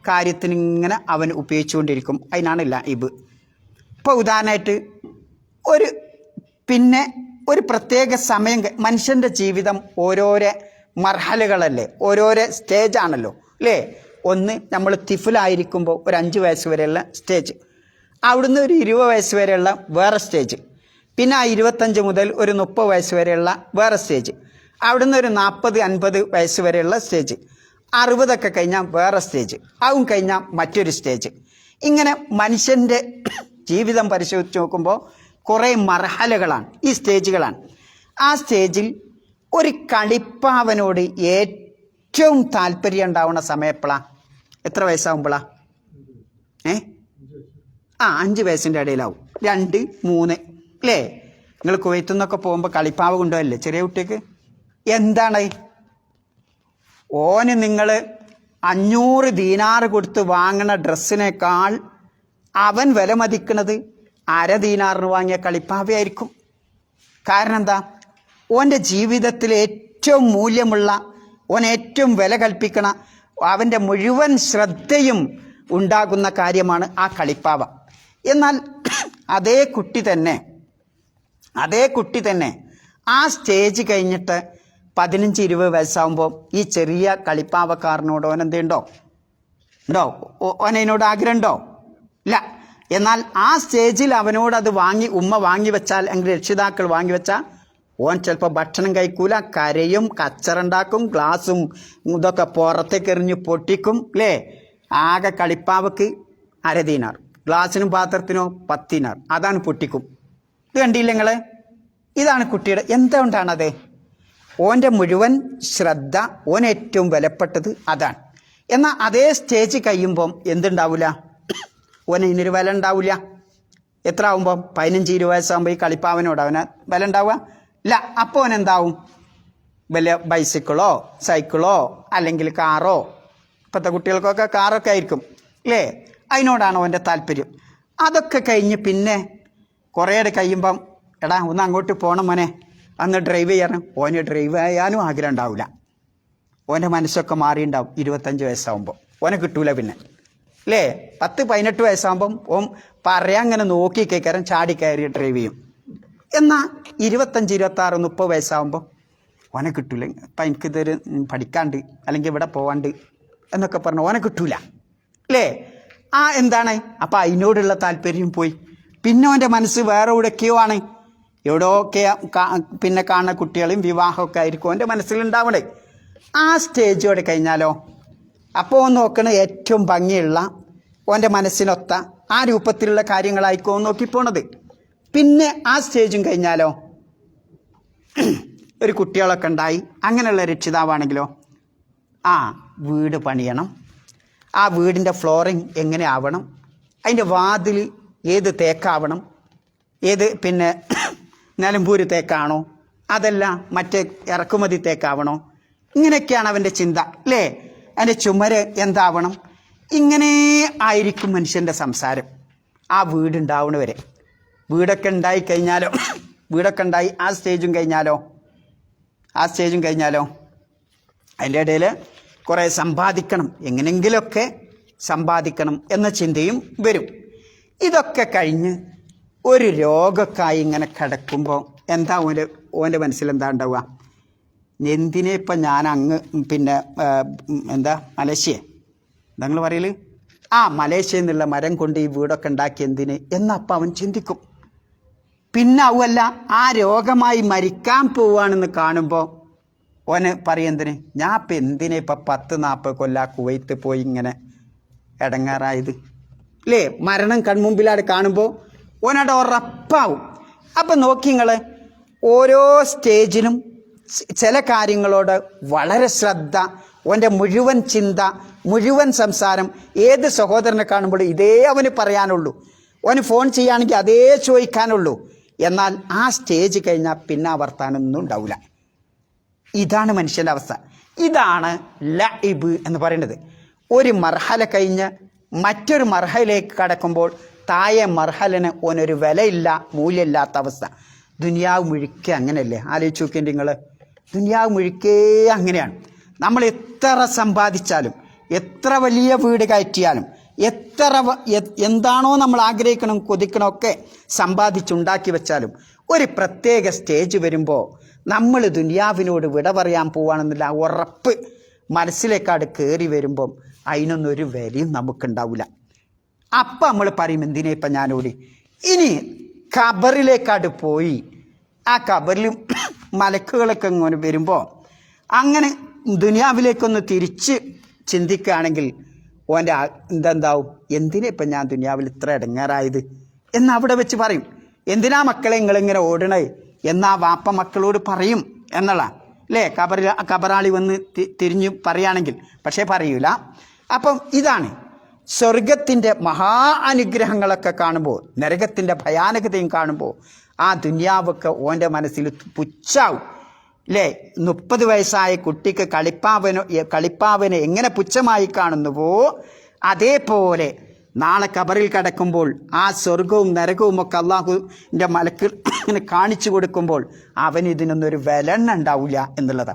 S1: കാര്യത്തിന് ഇങ്ങനെ അവൻ ഉപയോഗിച്ചുകൊണ്ടിരിക്കും. അതിനാണ് ലഅബ്. ഇപ്പോൾ ഉദാഹരണമായിട്ട് ഒരു പ്രത്യേക സമയം, മനുഷ്യൻ്റെ ജീവിതം ഓരോരോ മർഹലകളല്ലേ, ഓരോരോ സ്റ്റേജാണല്ലോ അല്ലേ? ഒന്ന് നമ്മൾ തിഫിലായിരിക്കുമ്പോൾ ഒരു 5 വയസ്സ് വരെയുള്ള സ്റ്റേജ്, അവിടുന്ന് ഒരു 20 വയസ്സ് വരെയുള്ള വേറെ സ്റ്റേജ്, പിന്നെ ആ 25 മുതൽ ഒരു 30 വയസ്സ് വരെയുള്ള വേറെ സ്റ്റേജ്, അവിടുന്ന് ഒരു 40-50 വയസ്സ് വരെയുള്ള സ്റ്റേജ്, 60 കഴിഞ്ഞാൽ വേറെ സ്റ്റേജ്, അതും കഴിഞ്ഞാൽ മറ്റൊരു സ്റ്റേജ്. ഇങ്ങനെ മനുഷ്യൻ്റെ ജീവിതം പരിശോധിച്ച് നോക്കുമ്പോൾ കുറേ മർഹലകളാണ്, ഈ സ്റ്റേജുകളാണ്. ആ സ്റ്റേജിൽ ഒരു കളിപ്പാവനോട് ഏറ്റവും താല്പര്യം ഉണ്ടാവുന്ന സമയം എപ്പോഴാണ്? എത്ര വയസ്സാവുമ്പോഴാണ്? 5 വയസ്സിൻ്റെ ഇടയിലാവും. 2, 3 അല്ലേ? നിങ്ങൾ കുവൈത്തിൽ നിന്നൊക്കെ പോകുമ്പോൾ കളിപ്പാവ് കൊണ്ടുപോകല്ലേ ചെറിയ കുട്ടിക്ക്? എന്താണ് ഓന് നിങ്ങൾ 500 ദീനാർ കൊടുത്ത് വാങ്ങണ ഡ്രസ്സിനേക്കാൾ അവൻ വില മതിക്കുന്നത് 1/2 ദീനാറിന് വാങ്ങിയ കളിപ്പാവയായിരിക്കും. കാരണം എന്താ? ഓൻ്റെ ജീവിതത്തിൽ ഏറ്റവും മൂല്യമുള്ള, ഓൻ ഏറ്റവും വില കൽപ്പിക്കണ, അവൻ്റെ മുഴുവൻ ശ്രദ്ധയും ഉണ്ടാകുന്ന കാര്യമാണ് ആ കളിപ്പാവ. എന്നാൽ അതേ കുട്ടി തന്നെ ആ സ്റ്റേജ് കഴിഞ്ഞിട്ട് 15-20 വയസ്സാകുമ്പോൾ ഈ ചെറിയ കളിപ്പാവക്കാരനോട് ഓനെന്തുണ്ടോ? ഓനതിനോട് ആഗ്രഹമുണ്ടോ? ഇല്ല. എന്നാൽ ആ സ്റ്റേജിൽ അവനോട് അത് ഉമ്മ വാങ്ങി വെച്ചാൽ, അല്ലെങ്കിൽ രക്ഷിതാക്കൾ വാങ്ങി വെച്ചാൽ, ഓൻ ചിലപ്പോൾ ഭക്ഷണം കഴിക്കൂല, കരയും, കച്ചറുണ്ടാക്കും, ഗ്ലാസും ഇതൊക്കെ പുറത്തേക്ക് എറിഞ്ഞ് പൊട്ടിക്കും അല്ലേ? ആകെ കളിപ്പാവക്ക് 1/2 ദീനാർ, ഗ്ലാസിനും പാത്രത്തിനോ 10 ദീനാർ, അതാണ് പൊട്ടിക്കും. ഇത് കണ്ടില്ല നിങ്ങൾ? ഇതാണ് കുട്ടിയുടെ. എന്തുകൊണ്ടാണത്? ഓൻ്റെ മുഴുവൻ ശ്രദ്ധ, ഓൻ ഏറ്റവും വിലപ്പെട്ടത് അതാണ്. എന്നാൽ അതേ സ്റ്റേജ് കഴിയുമ്പം എന്തുണ്ടാവില്ല? ഓന് ഇതിനൊരു വില ഉണ്ടാവില്ല. എത്ര ആകുമ്പം? 15-20 വയസ്സാകുമ്പോൾ ഈ കളിപ്പാവനോട് അവന് വില ഉണ്ടാവുക ഇല്ല. അപ്പോൾ അവനെന്താവും? വലിയ ബൈസിക്കിളോ സൈക്കിളോ അല്ലെങ്കിൽ കാറോ, ഇപ്പോഴത്തെ കുട്ടികൾക്കൊക്കെ കാറൊക്കെ ആയിരിക്കും അല്ലേ? അതിനോടാണ് അവൻ്റെ താല്പര്യം. അതൊക്കെ കഴിഞ്ഞ് പിന്നെ കുറേയുടെ കഴിയുമ്പം, എടാ ഒന്ന് അങ്ങോട്ട് പോകണം മോനെ, അന്ന് ഡ്രൈവ് ചെയ്യണം. ഓന് ഡ്രൈവ് ചെയ്യാനും ആഗ്രഹം ഉണ്ടാവില്ല. ഓൻ്റെ മനസ്സൊക്കെ മാറിയിട്ടുണ്ടാവും 25 വയസ്സാകുമ്പോൾ. ഓനെ കിട്ടൂല പിന്നെ അല്ലേ? 10-18 വയസ്സാകുമ്പം ഓൻ പറയാൻ അങ്ങനെ നോക്കി കേൾക്കാരം ചാടി കയറി ഡ്രൈവ് ചെയ്യും. എന്നാൽ 25-26-30 വയസ്സാകുമ്പോൾ ഓനെ കിട്ടൂല. ഇപ്പം എനിക്കിതൊരു പഠിക്കാണ്ട് അല്ലെങ്കിൽ ഇവിടെ പോവാണ്ട് എന്നൊക്കെ പറഞ്ഞ് ഓനെ കിട്ടൂല അല്ലേ? എന്താണ്? അപ്പം അതിനോടുള്ള താല്പര്യം പോയി. പിന്നെ അവൻ്റെ മനസ്സ് വേറെ എവിടെയൊക്കെയോ ആണ്. എവിടെയൊക്കെ പിന്നെ കാണുന്ന കുട്ടികളും വിവാഹമൊക്കെ ആയിരിക്കും അവൻ്റെ മനസ്സിലുണ്ടാവണേ. ആ സ്റ്റേജോടെ കഴിഞ്ഞാലോ, അപ്പോൾ നോക്കണ ഏറ്റവും ഭംഗിയുള്ള ഓൻ്റെ മനസ്സിനൊത്ത ആ രൂപത്തിലുള്ള കാര്യങ്ങളായിരിക്കും നോക്കിപ്പോണത്. പിന്നെ ആ സ്റ്റേജും കഴിഞ്ഞാലോ ഒരു കുട്ടികളൊക്കെ ഉണ്ടായി അങ്ങനെയുള്ള രക്ഷിതാവാണെങ്കിലോ വീട് പണിയണം, ആ വീടിൻ്റെ ഫ്ലോറിങ് എങ്ങനെ ആവണം, അതിൻ്റെ വാതിൽ ഏത് തേക്കാവണം, ഏത് പിന്നെ നിലമ്പൂര് തേക്കാണോ അതല്ല മറ്റേ ഇറക്കുമതി തേക്കാവണോ, ഇങ്ങനെയൊക്കെയാണ് അവൻ്റെ ചിന്ത അല്ലേ. അതിൻ്റെ ചുമര് എന്താവണം, ഇങ്ങനെ ആയിരിക്കും മനുഷ്യൻ്റെ സംസാരം ആ വീടുണ്ടാവണവരെ. വീടൊക്കെ ഉണ്ടായി ആ സ്റ്റേജും കഴിഞ്ഞാലോ അതിൻ്റെ ഇടയിൽ കുറേ സമ്പാദിക്കണം, എങ്ങനെയെങ്കിലുമൊക്കെ സമ്പാദിക്കണം എന്ന ചിന്തയും വരും. ഇതൊക്കെ കഴിഞ്ഞ് ഒരു രോഗക്കായി ഇങ്ങനെ കിടക്കുമ്പോൾ എന്താ ഓൻ്റെ മനസ്സിലെന്താ ഉണ്ടാവുക? എന്തിനെ ഇപ്പം ഞാൻ അങ്ങ് പിന്നെ മലേഷ്യ നിങ്ങൾ പറയല് മലേഷ്യയിൽ നിന്നുള്ള മരം കൊണ്ട് ഈ വീടൊക്കെ ഉണ്ടാക്കി എന്തിന് എന്നപ്പം അവൻ ചിന്തിക്കും. പിന്നെ അവല്ല ആ രോഗമായി മരിക്കാൻ പോവാണെന്ന് കാണുമ്പോൾ ഓന് പറയും എന്തിന് ഞാൻ ഇപ്പം എന്തിനെ ഇപ്പം 10-40 കൊല്ലം കുവൈത്ത് പോയി ഇങ്ങനെ ഇടങ്ങാറായത് അല്ലേ. മരണം കൺമുമ്പിലാട് കാണുമ്പോൾ ഓനവിടെ ഉറപ്പാവും. അപ്പം നോക്കി നിങ്ങൾ ഓരോ സ്റ്റേജിലും ചില കാര്യങ്ങളോട് വളരെ ശ്രദ്ധ, ഓൻ്റെ മുഴുവൻ ചിന്ത, മുഴുവൻ സംസാരം ഏത് സഹോദരനെ കാണുമ്പോൾ ഇതേ അവന് പറയാനുള്ളൂ. ഓന് ഫോൺ ചെയ്യുകയാണെങ്കിൽ അതേ ചോദിക്കാനുള്ളൂ. എന്നാൽ ആ സ്റ്റേജ് കഴിഞ്ഞാൽ പിന്നെ വർത്താനൊന്നും ഉണ്ടാവില്ല. ഇതാണ് മനുഷ്യൻ്റെ അവസ്ഥ. ഇതാണ് ലഇബ് എന്ന് പറയുന്നത്. ഒരു മർഹല കഴിഞ്ഞ് മറ്റൊരു മർഹലയിലേക്ക് കടക്കുമ്പോൾ താഴെ മർഹലിന് ഓനൊരു വിലയില്ല, മൂല്യമില്ലാത്ത അവസ്ഥ. ദുനിയാവ് മുഴുക്കെ അങ്ങനെയല്ലേ? ആലോചിച്ച് നോക്കേണ്ടി നിങ്ങൾ. ദുനിയാവ് മുഴുക്കേ അങ്ങനെയാണ്. നമ്മൾ എത്ര സമ്പാദിച്ചാലും, എത്ര വലിയ വീട് കയറ്റിയാലും, എന്താണോ നമ്മൾ ആഗ്രഹിക്കണം കൊതിക്കണമൊക്കെ സമ്പാദിച്ചുണ്ടാക്കി വെച്ചാലും ഒരു പ്രത്യേക സ്റ്റേജ് വരുമ്പോൾ നമ്മൾ ദുനിയാവിനോട് വിട പറയാൻ പോവാണെന്നില്ല ഉറപ്പ് മനസ്സിലേക്കാട് കയറി വരുമ്പം അതിനൊന്നൊരു വിലയും നമുക്കുണ്ടാവില്ല. അപ്പം നമ്മൾ പറയും എന്തിനാ ഇപ്പം ഞാനോടി. ഇനി ഖബറിലേക്കാട് പോയി ആ ഖബറിൽ മലക്കുകളൊക്കെ ഇങ്ങനെ വരുമ്പോൾ അങ്ങനെ ദുനിയാവിലേക്കൊന്ന് തിരിച്ച് ചിന്തിക്കുകയാണെങ്കിൽ ഓൻ്റെ എന്താവും, എന്തിനാ ഇപ്പം ഞാൻ ദുനിയാവിൽ ഇത്ര ഇടങ്ങാറായത് എന്നവിടെ വെച്ച് പറയും. എന്തിനാ മക്കളെ നിങ്ങളിങ്ങനെ ഓടണേ എന്നാ വാപ്പ മക്കളോട് പറയും എന്നുള്ള അല്ലേ. ഖബറാളി വന്ന് തിരിഞ്ഞ് പറയുകയാണെങ്കിൽ, പക്ഷേ പറയൂല. അപ്പം ഇതാണ് സ്വർഗത്തിൻ്റെ മഹാ അനുഗ്രഹങ്ങളൊക്കെ കാണുമ്പോൾ, നരകത്തിൻ്റെ ഭയാനകതയും കാണുമ്പോൾ ആ ദുനിയാവൊക്കെ ഓൻ്റെ മനസ്സിൽ പുച്ഛാവും അല്ലേ. 30 വയസ്സായ കുട്ടിക്ക് കളിപ്പാവനെ എങ്ങനെ പുച്ഛമായി കാണുന്നുവോ അതേപോലെ നാളെ ഖബറിൽ കിടക്കുമ്പോൾ ആ സ്വർഗവും നരകവും ഒക്കെ അള്ളാഹുവിൻ്റെ മലക്ക് ഇങ്ങനെ കാണിച്ചു കൊടുക്കുമ്പോൾ അവന് ഇതിനൊന്നൊരു വില ഉണ്ടാവില്ല എന്നുള്ളത്.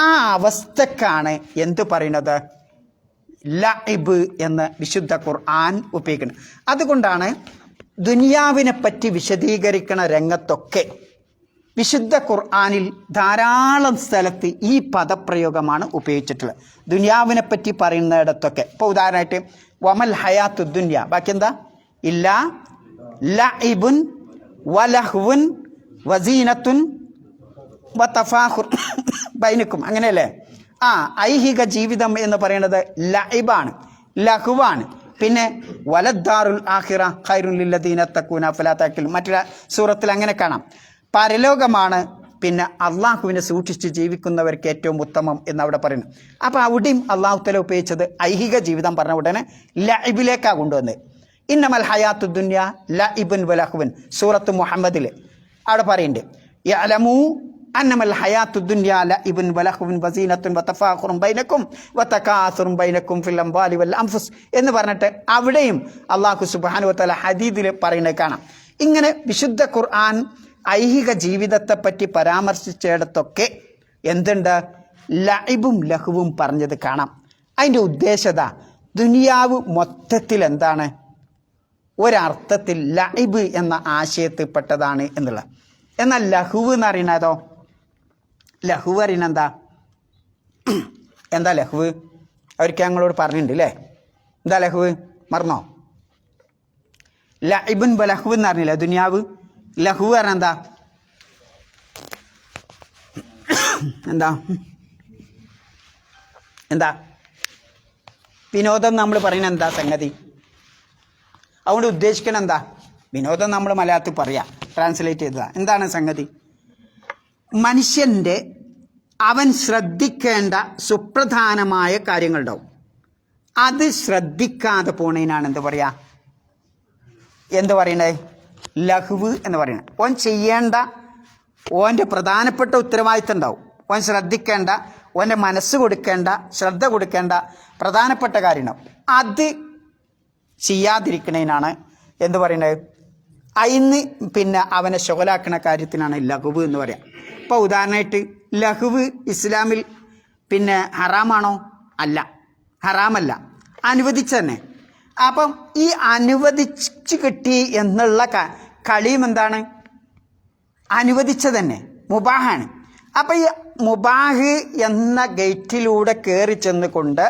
S1: ആ അവസ്ഥക്കാണ് എന്തു പറയുന്നത്? ലഇബ് എന്ന് വിശുദ്ധ ഖുർആൻ ഉപയോഗിക്കുന്നത്. അതുകൊണ്ടാണ് ദുനിയാവിനെ പറ്റി വിശദീകരിക്കുന്ന രംഗത്തൊക്കെ വിശുദ്ധ ഖുർആനിൽ ധാരാളം സ്ഥലത്ത് ഈ പദപ്രയോഗമാണ് ഉപയോഗിച്ചിട്ടുള്ളത്. ദുനിയാവിനെ പറ്റി പറയുന്നിടത്തൊക്കെ. ഇപ്പോൾ ഉദാഹരണമായിട്ട് വമൽ ഹയാത്തു ദുനിയ, ബാക്കി എന്താ? ഇല്ലാ ലഇബുൻ വലഹ്വുൻ വസീനത്തുൻ വതഫാഖുർ ബൈനക്കും, അങ്ങനെയല്ലേ? ഐഹിക ജീവിതം എന്ന് പറയുന്നത് ലഇബാണ്, ലഹ്വാണ്. പിന്നെ വലദ്ദാറുൽ ആഖിറ ഖൈറുൻ ലില്ലദീന തഖൂന ഫലാ തഅഖിലൂൻ, മറ്റൊരു സൂറത്തിൽ അങ്ങനെ കാണാം. പരലോകമാണ് പിന്നെ അള്ളാഹുവിനെ സൂക്ഷിച്ച് ജീവിക്കുന്നവർക്ക് ഏറ്റവും ഉത്തമം എന്നവിടെ പറയുന്നു. അപ്പോൾ അവിടെയും അള്ളാഹു തആല ഉപയോഗിച്ചത് ഐഹിക ജീവിതം പറഞ്ഞ ഉടനെ ലഇബിലേക്കാണ് കൊണ്ടുവന്നത്. ഇന്നമൽ ഹയാത്തു ദുനിയ ലഇബുൻ വലഹ്വുൻ, സൂറത്ത് മുഹമ്മദിൽ അവിടെ പറയുന്നുണ്ട് യഅലമൂ അന്നമൽ ഹയാത്തു ദുനിയ ലഇബുൻ വലഹ്വുൻ വസീനത്തുൻ വതഫാഖുറുൻ ബൈനക്കും വതകാസുറുൻ ബൈനക്കും ഫിൽ അംവാലി വൽ അൻഫുസ് എന്ന് പറഞ്ഞിട്ട് അവിടെയും അള്ളാഹു സുബ്ഹാനഹു വ തആല ഹദീദിൽ പറയുന്നത് കാണാം. ഇങ്ങനെ വിശുദ്ധ ഖുർആൻ ഐഹിക ജീവിതത്തെപ്പറ്റി പരാമർശിച്ചിടത്തൊക്കെ എന്തുണ്ട്? ലഇബും ലഹ്വും പറഞ്ഞത് കാണാം. അതിൻ്റെ ഉദ്ദേശത ദുനിയാവ് മൊത്തത്തിൽ എന്താണ്? ഒരർത്ഥത്തിൽ ലഇബ് എന്ന ആശയത്തിൽപ്പെട്ടതാണ് എന്നുള്ളത്. എന്നാൽ ലഹ്വ് എന്ന് പറയുന്നതോ? ലഹ്വ് പറയുന്നത് എന്താ ലഹ്വ്? അവർക്ക് ഞങ്ങളോട് പറഞ്ഞിട്ടുണ്ട് അല്ലേ? എന്താ ലഹ്വ്? മറന്നോ? ലഇബുൻ ലഹ്വ് എന്ന് പറഞ്ഞില്ല ദുനിയാവ്. ലഹ്വ് പറഞ്ഞാൽ എന്താ? എന്താ എന്താ വിനോദം നമ്മൾ പറയുന്നത് എന്താ സംഗതി? അതുകൊണ്ട് ഉദ്ദേശിക്കണം എന്താ? വിനോദം നമ്മൾ മലയാളത്തിൽ പറയാം, ട്രാൻസ്ലേറ്റ് ചെയ്തതാ. എന്താണ് സംഗതി? മനുഷ്യൻ്റെ അവൻ ശ്രദ്ധിക്കേണ്ട സുപ്രധാനമായ കാര്യങ്ങളുണ്ടാവും. അത് ശ്രദ്ധിക്കാതെ പോണതിനാണ് എന്ത് പറയണേ ലഹ്വ് എന്ന് പറയുന്നത്. ഓൻ ചെയ്യേണ്ട ഓൻ്റെ പ്രധാനപ്പെട്ട ഉത്തരവാദിത്തം ഉണ്ടാവും. ഓൻ ശ്രദ്ധിക്കേണ്ട, ഓൻ്റെ മനസ്സ് കൊടുക്കേണ്ട, ശ്രദ്ധ കൊടുക്കേണ്ട പ്രധാനപ്പെട്ട കാര്യം ഉണ്ടാവും. അത് ചെയ്യാതിരിക്കണതിനാണ് എന്ത് പറയണത്, അതിന് പിന്നെ അവനെ ശുഗലാക്കുന്ന കാര്യത്തിനാണ് ലഹ്വ് എന്ന് പറയാം. ഇപ്പോൾ ഉദാഹരണമായിട്ട് ലഹ്വ് ഇസ്ലാമിൽ പിന്നെ ഹറാമാണോ? അല്ല, ഹറാമല്ല, അനുവദിച്ചു തന്നെ. അപ്പം ഈ അനുവദിച്ച് കിട്ടി എന്നുള്ള കളിയും എന്താണ്? അനുവദിച്ചത് തന്നെ, മുബാഹാണ്. അപ്പം ഈ മുബാഹ് എന്ന ഗേറ്റിലൂടെ കയറി ചെന്നുകൊണ്ട്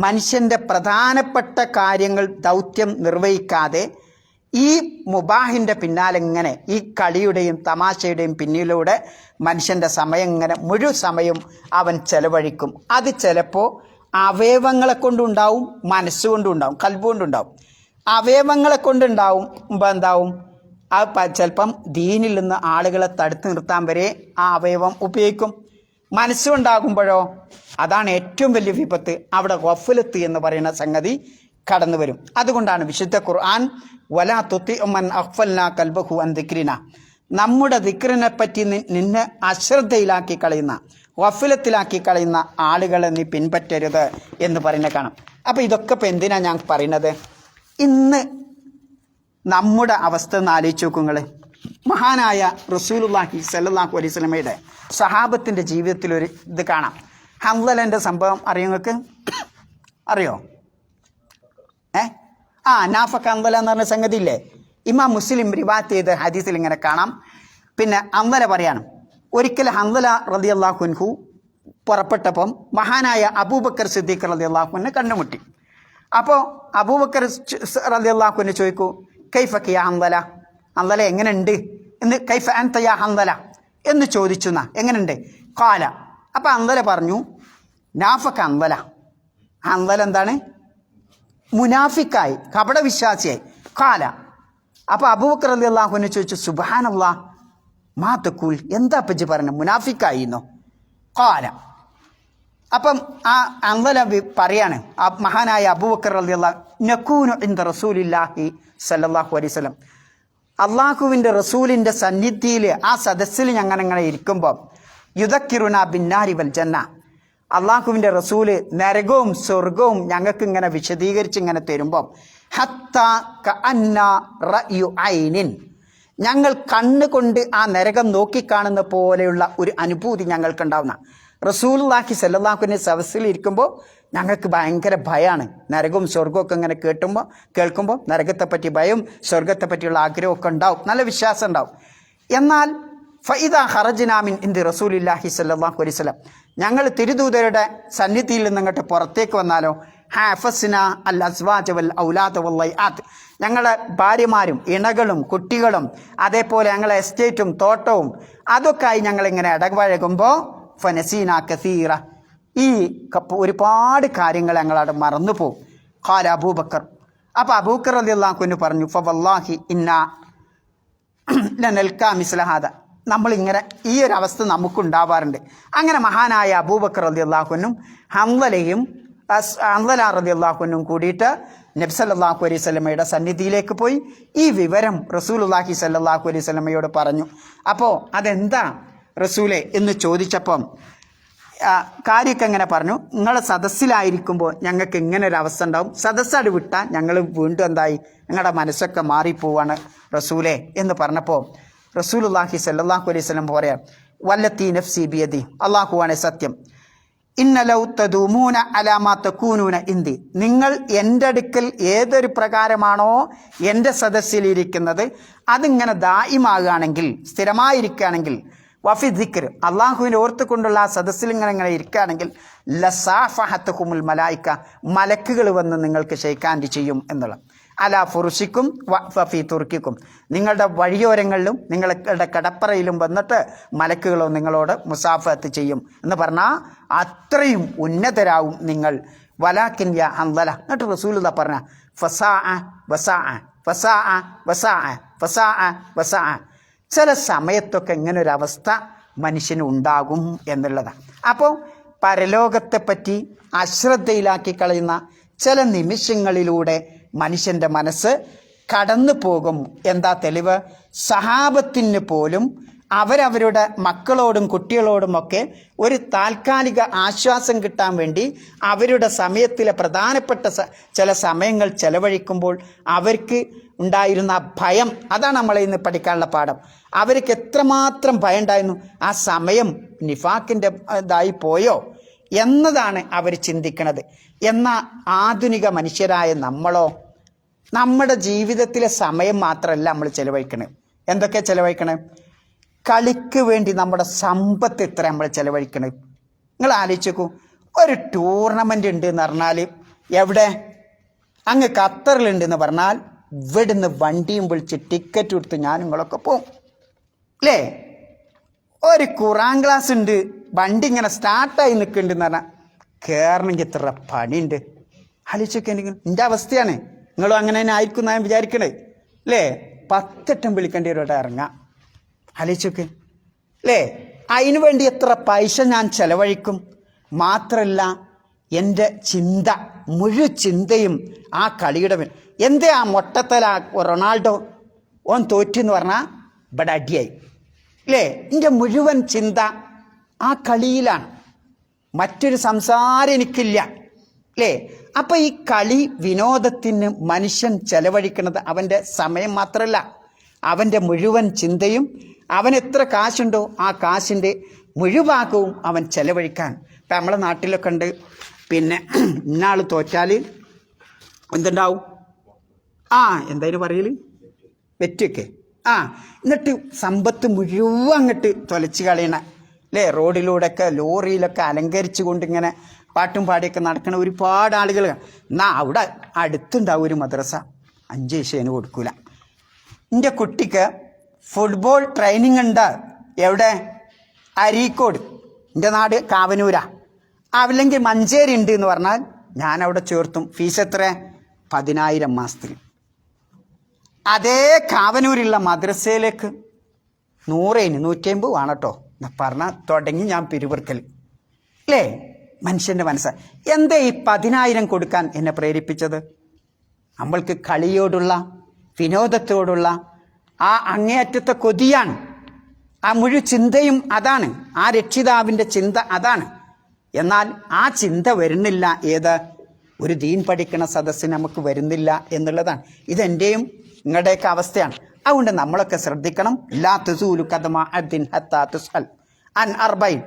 S1: മനുഷ്യൻ്റെ പ്രധാനപ്പെട്ട കാര്യങ്ങൾ ദൗത്യം നിർവഹിക്കാതെ ഈ മുബാഹിൻ്റെ പിന്നാലെ ഇങ്ങനെ ഈ കളിയുടെയും തമാശയുടെയും പിന്നിലൂടെ മനുഷ്യൻ്റെ സമയം ഇങ്ങനെ മുഴുവൻ സമയം അവൻ ചെലവഴിക്കും. അത് ചിലപ്പോൾ അവയവങ്ങളെ കൊണ്ടുണ്ടാവും, മനസ്സുകൊണ്ടുണ്ടാവും, കൽബുകൊണ്ടുണ്ടാവും. അവയവങ്ങളെ കൊണ്ടുണ്ടാവുമ്പോൾ എന്താവും, അത് ചിലപ്പം ദീനിൽ നിന്ന് ആളുകളെ തടുത്തു നിർത്താൻ വരെ ആ അവയവം ഉപയോഗിക്കും. മനസ്സുകൊണ്ടാകുമ്പോഴോ അതാണ് ഏറ്റവും വലിയ വിപത്ത്. അവിടെ ഗഫലത്ത് എന്ന് പറയുന്ന സംഗതി കടന്നു വരും. അതുകൊണ്ടാണ് വിശുദ്ധ ഖുർആൻ വലാ തുതി മൻ അഗ്ഫൽനാ ഖൽബഹു അൻ ദിക്രിന, നമ്മുടെ ദിക്റിനെ പറ്റി നിന്നെ അശ്രദ്ധയിലാക്കി കളയുന്ന, ഗഫലത്തിലാക്കി കളയുന്ന ആളുകളെ നീ പിൻപറ്റരുത് എന്ന് പറയുന്നത് കാണാം. അപ്പോൾ ഇതൊക്കെ ഇപ്പം എന്തിനാണ് ഞാൻ പറയുന്നത്? ഇന്ന് നമ്മുടെ അവസ്ഥ ഒന്ന് ആലോചിച്ച് നോക്കുങ്ങൾ. മഹാനായ റസൂലുള്ളാഹി സ്വല്ലല്ലാഹു അലൈഹി വസല്ലമയുടെ സഹാബത്തിൻ്റെ ജീവിതത്തിലൊരു ഇത് കാണാം. ഹൻളലൻ്റെ സംഭവം അറിയോ നിങ്ങൾക്ക്? അറിയോ? നാഫഖ് ഹൻളല എന്ന് പറഞ്ഞ സംഗതി ഇല്ലേ? ഇമാം മുസ്ലിം റിവായത്ത് ചെയ്ത ഹദീസിൽ ഇങ്ങനെ കാണാം. പിന്നെ ഹൻളല പറയാണ്, ഒരിക്കൽ ഹൻളല റളിയല്ലാഹു അൻഹു പുറപ്പെട്ടപ്പം മഹാനായ അബൂബക്കർ സിദ്ദീഖ് റളിയല്ലാഹു അൻഹു കണ്ടുമുട്ടി. അപ്പോൾ അബൂബക്കർ റളിയല്ലാഹു അൻഹു ചോദിക്കൂ, കൈഫക യാ ഹൻളല, ഹൻളല എങ്ങനെയുണ്ട് എന്ന്, കൈഫ അൻത യാ ഹൻളല എന്ന് ചോദിച്ചു. എങ്ങനെയുണ്ട്? ഖാല, അപ്പം ഹൻളല പറഞ്ഞു, നാഫഖ ഹൻളല, ഹൻളല എന്താണ്? മുനാഫിക്കായി, കപടവിശ്വാസിയായി. ഖാല, അപ്പോൾ അബൂബക്കർ റളിയല്ലാഹു അൻഹു ചോദിച്ചു, സുബ്ഹാനല്ലാഹ് മാ തഖൂൽ, എന്താ പറ്റി പറഞ്ഞു, മുനാഫിക്കായി എന്നോ? ഖാല, അപ്പം ആ ഹൻളല പറയാണ്, ആ മഹാനായ അബൂബക്കർ റളിയല്ലാഹു, നകൂനു ഇൻദ റസൂലില്ലാഹി സല്ലല്ലാഹു അലൈഹി വസല്ലം, അള്ളാഹുവിൻ്റെ റസൂലിൻ്റെ സന്നിധിയിൽ ആ സദസ്സിൽ ഞങ്ങനെ ഇരിക്കുമ്പോൾ, യുദക്കിറുന ബിന്നാരി വൽ ജന്ന, അള്ളാഹുവിൻ്റെ റസൂല് നരകവും സ്വർഗവും ഞങ്ങൾക്ക് ഇങ്ങനെ വിശദീകരിച്ച് ഇങ്ങനെ തരുമ്പോൾ, ഹത്ത കഅന്ന റഅയു ഐനിൻ, ഞങ്ങൾ കണ്ണുകൊണ്ട് ആ നരകം നോക്കിക്കാണുന്ന പോലെയുള്ള ഒരു അനുഭൂതി ഞങ്ങൾക്കുണ്ടാവുന്ന. റസൂലുള്ളാഹി സ്വല്ലല്ലാഹു അലൈഹി വസല്ലം സദസ്സിൽ ഇരിക്കുമ്പോൾ ഞങ്ങൾക്ക് ഭയങ്കര ഭയമാണ്. നരകവും സ്വർഗവും ഒക്കെ ഇങ്ങനെ കേൾക്കുമ്പോൾ നരകത്തെപ്പറ്റി ഭയം, സ്വർഗത്തെപ്പറ്റിയുള്ള ആഗ്രഹമൊക്കെ ഉണ്ടാവും, നല്ല വിശ്വാസം ഉണ്ടാവും. എന്നാൽ ഫഇദാ ഖറജ്നാ മിൻ ഇൻദി റസൂലില്ലാഹി സ്വല്ലല്ലാഹു അലൈഹി വസല്ലം, ഞങ്ങൾ തിരുദൂതരുടെ സന്നിധിയിൽ നിന്ന് അങ്ങോട്ട് പുറത്തേക്ക് വന്നാലോ, ഹാഫസ്ന അൽ അസ്വാജ വൽ ഔലാദ വൽ ലൈആത്ത്, ഞങ്ങളെ ഭാര്യമാരും ഇണകളും കുട്ടികളും അതേപോലെ ഞങ്ങളെ എസ്റ്റേറ്റും തോട്ടവും അതൊക്കെ ആയി ഞങ്ങളിങ്ങനെ ഇടപഴകുമ്പോൾ, ഫനസീന കസീറ, ഈ ഒരുപാട് കാര്യങ്ങൾ ഞങ്ങളവിടെ മറന്നു പോകും. ഖാല അബൂബക്കർ, അപ്പോൾ അബൂബക്കർ റളിയല്ലാഹു അൻഹു പറഞ്ഞു, ഫവല്ലാഹി ഇന്നാ ലനൽകാ മിസ്ല ഹാദാ, നമ്മളിങ്ങനെ ഈ ഒരു അവസ്ഥ നമുക്കുണ്ടാവാറുണ്ട്. അങ്ങനെ മഹാനായ അബൂബക്കർ റളിയല്ലാഹു അൻഹും ഹൻളലയും ഹൻളല റളിയല്ലാഹു അൻഹും കൂടിയിട്ട് നബി സല്ലല്ലാഹു അലൈഹി വസല്ലമയുടെ സന്നിധിയിലേക്ക് പോയി ഈ വിവരം റസൂലുള്ളാഹി സല്ലല്ലാഹു അലൈഹി വസല്ലമയോട് പറഞ്ഞു. അപ്പോൾ അതെന്താ റസൂലെ എന്ന് ചോദിച്ചപ്പം കാര്യമൊക്കെ എങ്ങനെ പറഞ്ഞു, നിങ്ങളെ സദസ്സിലായിരിക്കുമ്പോൾ ഞങ്ങൾക്ക് ഇങ്ങനെ ഒരു അവസ്ഥ ഉണ്ടാവും, സദസ്സട് വിട്ടാൽ ഞങ്ങൾ വീണ്ടും എന്തായി, ഞങ്ങളുടെ മനസ്സൊക്കെ മാറിപ്പോവാണ് റസൂലെ എന്ന് പറഞ്ഞപ്പോൾ റസൂലുള്ളാഹി സ്വല്ലല്ലാഹു അലൈഹി വസല്ലം പറയാം, വല്ലത്തി നഫ്സി ബിയദി, അല്ലാഹുവാണ് സത്യം, ഇന്ന ലൗ തദൂമൂന അലാ മാ തകൂനൂന ഇന്ദി, നിങ്ങൾ എൻ്റെ അടുക്കൽ ഏതൊരു പ്രകാരമാണോ എൻ്റെ സദസ്സിലിരിക്കുന്നത് അതിങ്ങനെ ദായിമാകുകയാണെങ്കിൽ, സ്ഥിരമായിരിക്കുകയാണെങ്കിൽ, വഫി ദിക്ർ, അള്ളാഹുവിനെ ഓർത്തുകൊണ്ടുള്ള ആ സദസ്സിൽ ഇങ്ങനെ ഇരിക്കുകയാണെങ്കിൽ, ലസാഫഹത്തുഹുമുൽ മലായിക്ക, മലക്കുകൾ വന്ന് നിങ്ങൾക്ക് ഷെയ്ഖാൻഡ് ചെയ്യും എന്നുള്ള. അലാ ഫുറുഷിക്കും വഫി തുർക്കിക്കും, നിങ്ങളുടെ വഴിയോരങ്ങളിലും നിങ്ങളുടെ കിടപ്പറയിലും വന്നിട്ട് മലക്കുകളോ നിങ്ങളോട് മുസാഫത്ത് ചെയ്യും എന്ന് പറഞ്ഞാൽ അത്രയും ഉന്നതരാവും നിങ്ങൾ. വലാക്കിൻ യാ ഹൻളല, എന്നിട്ട് റസൂലുള്ളാഹി പറഞ്ഞ ഫസാഅ വസാഅ ഫസാഅ വസാഅ ഫസാഅ വസാഅ, ചില സമയത്തൊക്കെ ഇങ്ങനെ ഒരു അവസ്ഥ മനുഷ്യന് ഉണ്ടാകും എന്നുള്ളതാണ്. അപ്പോൾ പരലോകത്തെപ്പറ്റി അശ്രദ്ധയിലാക്കി കളയുന്ന ചില നിമിഷങ്ങളിലൂടെ മനുഷ്യൻ്റെ മനസ്സ് കടന്നു പോകും. എന്താ തെളിവ്? സഹാബത്തിന് പോലും അവരവരുടെ മക്കളോടും കുട്ടികളോടുമൊക്കെ ഒരു താൽക്കാലിക ആശ്വാസം കിട്ടാൻ വേണ്ടി അവരുടെ സമയത്തിലെ പ്രധാനപ്പെട്ട ചില സമയങ്ങൾ ചെലവഴിക്കുമ്പോൾ അവർക്ക് ഉണ്ടായിരുന്ന ഭയം, അതാണ് നമ്മളെ ഇന്ന് പഠിക്കാനുള്ള പാഠം. അവർക്ക് എത്രമാത്രം ഭയം ഉണ്ടായിരുന്നു, ആ സമയം നിഫാക്കിൻ്റെ ഇതായി പോയോ എന്നതാണ് അവർ ചിന്തിക്കുന്നത്. എന്നാൽ ആധുനിക മനുഷ്യരായ നമ്മളോ, നമ്മുടെ ജീവിതത്തിലെ സമയം മാത്രമല്ല നമ്മൾ ചെലവഴിക്കണത്. എന്തൊക്കെ ചെലവഴിക്കണേ? കളിക്ക് വേണ്ടി നമ്മുടെ സമ്പത്ത് എത്ര നമ്മൾ ചെലവഴിക്കണത്. നിങ്ങൾ ആലോചിച്ച് നോക്കൂ, ഒരു ടൂർണമെൻ്റ് ഉണ്ട് എന്ന് പറഞ്ഞാൽ എവിടെ? അങ്ങ് ഖത്തറിലുണ്ടെന്ന് പറഞ്ഞാൽ ഇവിടുന്ന് വണ്ടിയും വിളിച്ച് ടിക്കറ്റ് കൊടുത്ത് ഞാൻ നിങ്ങളൊക്കെ പോവും അല്ലേ? ഒരു ഖുറാൻ ക്ലാസ് ഉണ്ട്, വണ്ടി ഇങ്ങനെ സ്റ്റാർട്ടായി നിൽക്കുന്നുണ്ടെന്ന് പറഞ്ഞാൽ കയറണമെങ്കിൽ ഇത്ര പണിയുണ്ട്. ആലോചിച്ചൊക്കെ എൻ്റെ അവസ്ഥയാണ്. നിങ്ങളും അങ്ങനെ തന്നെ ആയിരിക്കും ഞാൻ വിചാരിക്കണേ അല്ലേ? 10 വട്ടം വിളിക്കേണ്ടി വരും ഇറങ്ങാം. ആലോചിച്ചൊക്കെ അല്ലേ? അതിനു വേണ്ടി എത്ര പൈസ ഞാൻ ചെലവഴിക്കും. മാത്രമല്ല എൻ്റെ ചിന്ത, മുഴുവൻ ചിന്തയും ആ കളിയുടെ മേൽ. എന്തേ ആ മൊട്ടത്തല റൊണാൾഡോ ഓൻ തോറ്റെന്ന് പറഞ്ഞാൽ ഇവിടെ അടിയായി അല്ലേ? എൻ്റെ മുഴുവൻ ചിന്ത ആ കളിയിലാണ്, മറ്റൊരു സംസാരം എനിക്കില്ല അല്ലേ? അപ്പം ഈ കളി വിനോദത്തിന് മനുഷ്യൻ ചെലവഴിക്കുന്നത് അവൻ്റെ സമയം മാത്രമല്ല, അവൻ്റെ മുഴുവൻ ചിന്തയും, അവൻ എത്ര കാശുണ്ടോ ആ കാശിൻ്റെ മുഴുഭാഗവും അവൻ ചെലവഴിക്കാൻ. ഇപ്പം നമ്മളെ നാട്ടിലൊക്കെ ഉണ്ട്, പിന്നെ ഇന്നാൾ തോറ്റാൽ എന്തുണ്ടാവും? എന്തായാലും പറയൽ വെറ്റൊക്കെ. എന്നിട്ട് സമ്പത്ത് മുഴുവൻ അങ്ങോട്ട് തൊലച്ച് കളയണ അല്ലേ? റോഡിലൂടെയൊക്കെ ലോറിയിലൊക്കെ അലങ്കരിച്ചു കൊണ്ട് ഇങ്ങനെ പാട്ടും പാടിയൊക്കെ നടക്കുന്ന ഒരുപാട് ആളുകൾ. എന്നാൽ അവിടെ അടുത്തുണ്ടാവും ഒരു മദ്രസ, 5 പൈസേന് കൊടുക്കൂല. എൻ്റെ കുട്ടിക്ക് ഫുട്ബോൾ ട്രെയിനിങ് ഉണ്ട്. എവിടെ? അരീക്കോട്. എൻ്റെ നാട് കാവനൂരാ. അല്ലെങ്കിൽ മഞ്ചേരി ഉണ്ട് എന്ന് പറഞ്ഞാൽ ഞാൻ അവിടെ ചേർത്തും. ഫീസ് എത്ര? 10,000 മാസത്തിൽ. അതേ കാവനൂരുള്ള മദ്രസയിലേക്ക് 100, 150 വേണം കേട്ടോ പറഞ്ഞാൽ തുടങ്ങി ഞാൻ പിരിവിറുക്കൽ അല്ലേ? മനുഷ്യൻ്റെ മനസ്സ് എന്തേ ഈ 10,000 കൊടുക്കാൻ എന്നെ പ്രേരിപ്പിച്ചത്? നമ്മൾക്ക് കളിയോടുള്ള, വിനോദത്തോടുള്ള ആ അങ്ങേയറ്റത്തെ കൊതിയാണ്. ആ മുഴു ചിന്തയും അതാണ്. ആ രക്ഷിതാവിൻ്റെ ചിന്ത അതാണ്. എന്നാൽ ആ ചിന്ത വരുന്നില്ല. ഏത്? ഒരു ദീൻ പഠിക്കുന്ന സദസ്സിന് നമുക്ക് വരുന്നില്ല എന്നുള്ളതാണ്. ഇതെൻ്റെയും നിങ്ങളുടെയൊക്കെ അവസ്ഥയാണ്. അതുകൊണ്ട് നമ്മളൊക്കെ ശ്രദ്ധിക്കണം. ലാ തുസൂലു ഖദമ അദ്ദിൻ ഹത്താ തുസ്അൽ അൻ അർബൈൻ.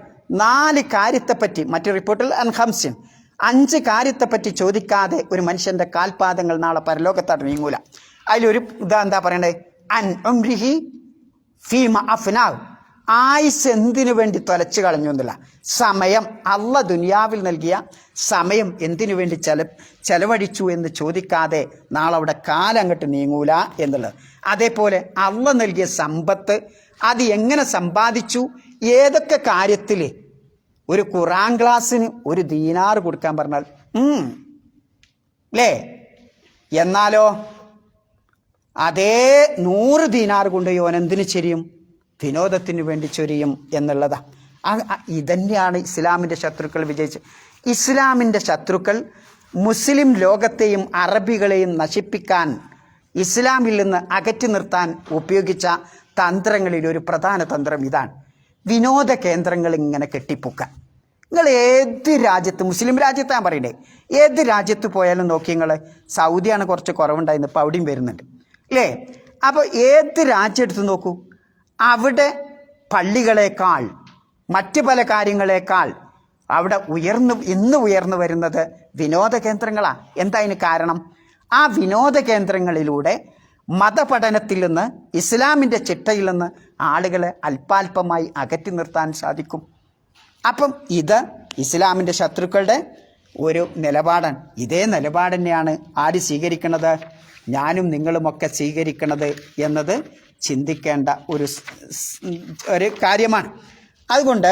S1: 4 കാര്യത്തെപ്പറ്റി, മറ്റു റിപ്പോർട്ടിൽ അൻ ഖംസിൻ, 5 കാര്യത്തെപ്പറ്റി ചോദിക്കാതെ ഒരു മനുഷ്യൻ്റെ കാൽപാദങ്ങൾ നാളെ പരലോകത്തോട്ട് നീങ്ങൂല. അതിലൊരു എന്താ പറയണ്ടേ? അൻ ഉംരിഹി ഫീമ അഫ്നാവ്. ആയുസ് എന്തിനു വേണ്ടി തൊലച്ചു കളഞ്ഞു എന്നില്ല. സമയം, അള്ളാഹ് ദുനിയാവിൽ നൽകിയ സമയം എന്തിനു വേണ്ടി ചെലവഴിച്ചു എന്ന് ചോദിക്കാതെ നാളെ അവിടെ കാലം അങ്ങോട്ട് നീങ്ങൂല എന്നുള്ളത്. അതേപോലെ അള്ളാഹ് നൽകിയ സമ്പത്ത് അത് എങ്ങനെ സമ്പാദിച്ചു, ഏതൊക്കെ കാര്യത്തിൽ. ഒരു ഖുറാൻ ക്ലാസ്സിന് 1 ദീനാർ കൊടുക്കാൻ പറഞ്ഞാൽ അല്ലേ? എന്നാലോ അതേ 100 ദീനാർ കൊണ്ട് ഓനെന്തിനു ചൊരിയും? വിനോദത്തിന് വേണ്ടി ചൊരിയും എന്നുള്ളതാണ്. ഇതന്നെയാണ് ഇസ്ലാമിൻ്റെ ശത്രുക്കൾ വിജയിച്ചത്. ഇസ്ലാമിൻ്റെ ശത്രുക്കൾ മുസ്ലിം ലോകത്തെയും അറബികളെയും നശിപ്പിക്കാൻ, ഇസ്ലാമിൽ നിന്ന് അകറ്റി നിർത്താൻ ഉപയോഗിച്ച തന്ത്രങ്ങളിൽ ഒരു പ്രധാന തന്ത്രം ഇതാണ്. വിനോദ കേന്ദ്രങ്ങൾ ഇങ്ങനെ കെട്ടിപ്പൊക്കാൻ. നിങ്ങൾ ഏത് രാജ്യത്ത്, മുസ്ലിം രാജ്യത്ത് ഞാൻ പറയണ്ടേ, ഏത് രാജ്യത്ത് പോയാലും നോക്കി നിങ്ങൾ, സൗദിയാണ് കുറച്ച് കുറവുണ്ടായിരുന്നു, ഇപ്പോൾ അവിടെയും വരുന്നുണ്ട് അല്ലേ? അപ്പോൾ ഏത് രാജ്യം എടുത്ത് നോക്കൂ, അവിടെ പള്ളികളേക്കാൾ മറ്റ് പല കാര്യങ്ങളേക്കാൾ അവിടെ ഇന്ന് ഉയർന്നു വരുന്നത് വിനോദ കേന്ദ്രങ്ങളാണ്. എന്താ അതിന് കാരണം? ആ വിനോദ കേന്ദ്രങ്ങളിലൂടെ മതപഠനത്തിൽ നിന്ന്, ഇസ്ലാമിൻ്റെ ചിട്ടയിൽ നിന്ന് ആളുകളെ അല്പാൽപമായി അകറ്റി നിർത്താൻ സാധിക്കും. അപ്പം ഇത് ഇസ്ലാമിൻ്റെ ശത്രുക്കളുടെ ഒരു നിലപാടാണ്. ഇതേ നിലപാട് തന്നെയാണ് ആര് സ്വീകരിക്കുന്നത്? ഞാനും നിങ്ങളുമൊക്കെ സ്വീകരിക്കുന്നത് എന്നത് ചിന്തിക്കേണ്ട ഒരു കാര്യമാണ്. അതുകൊണ്ട്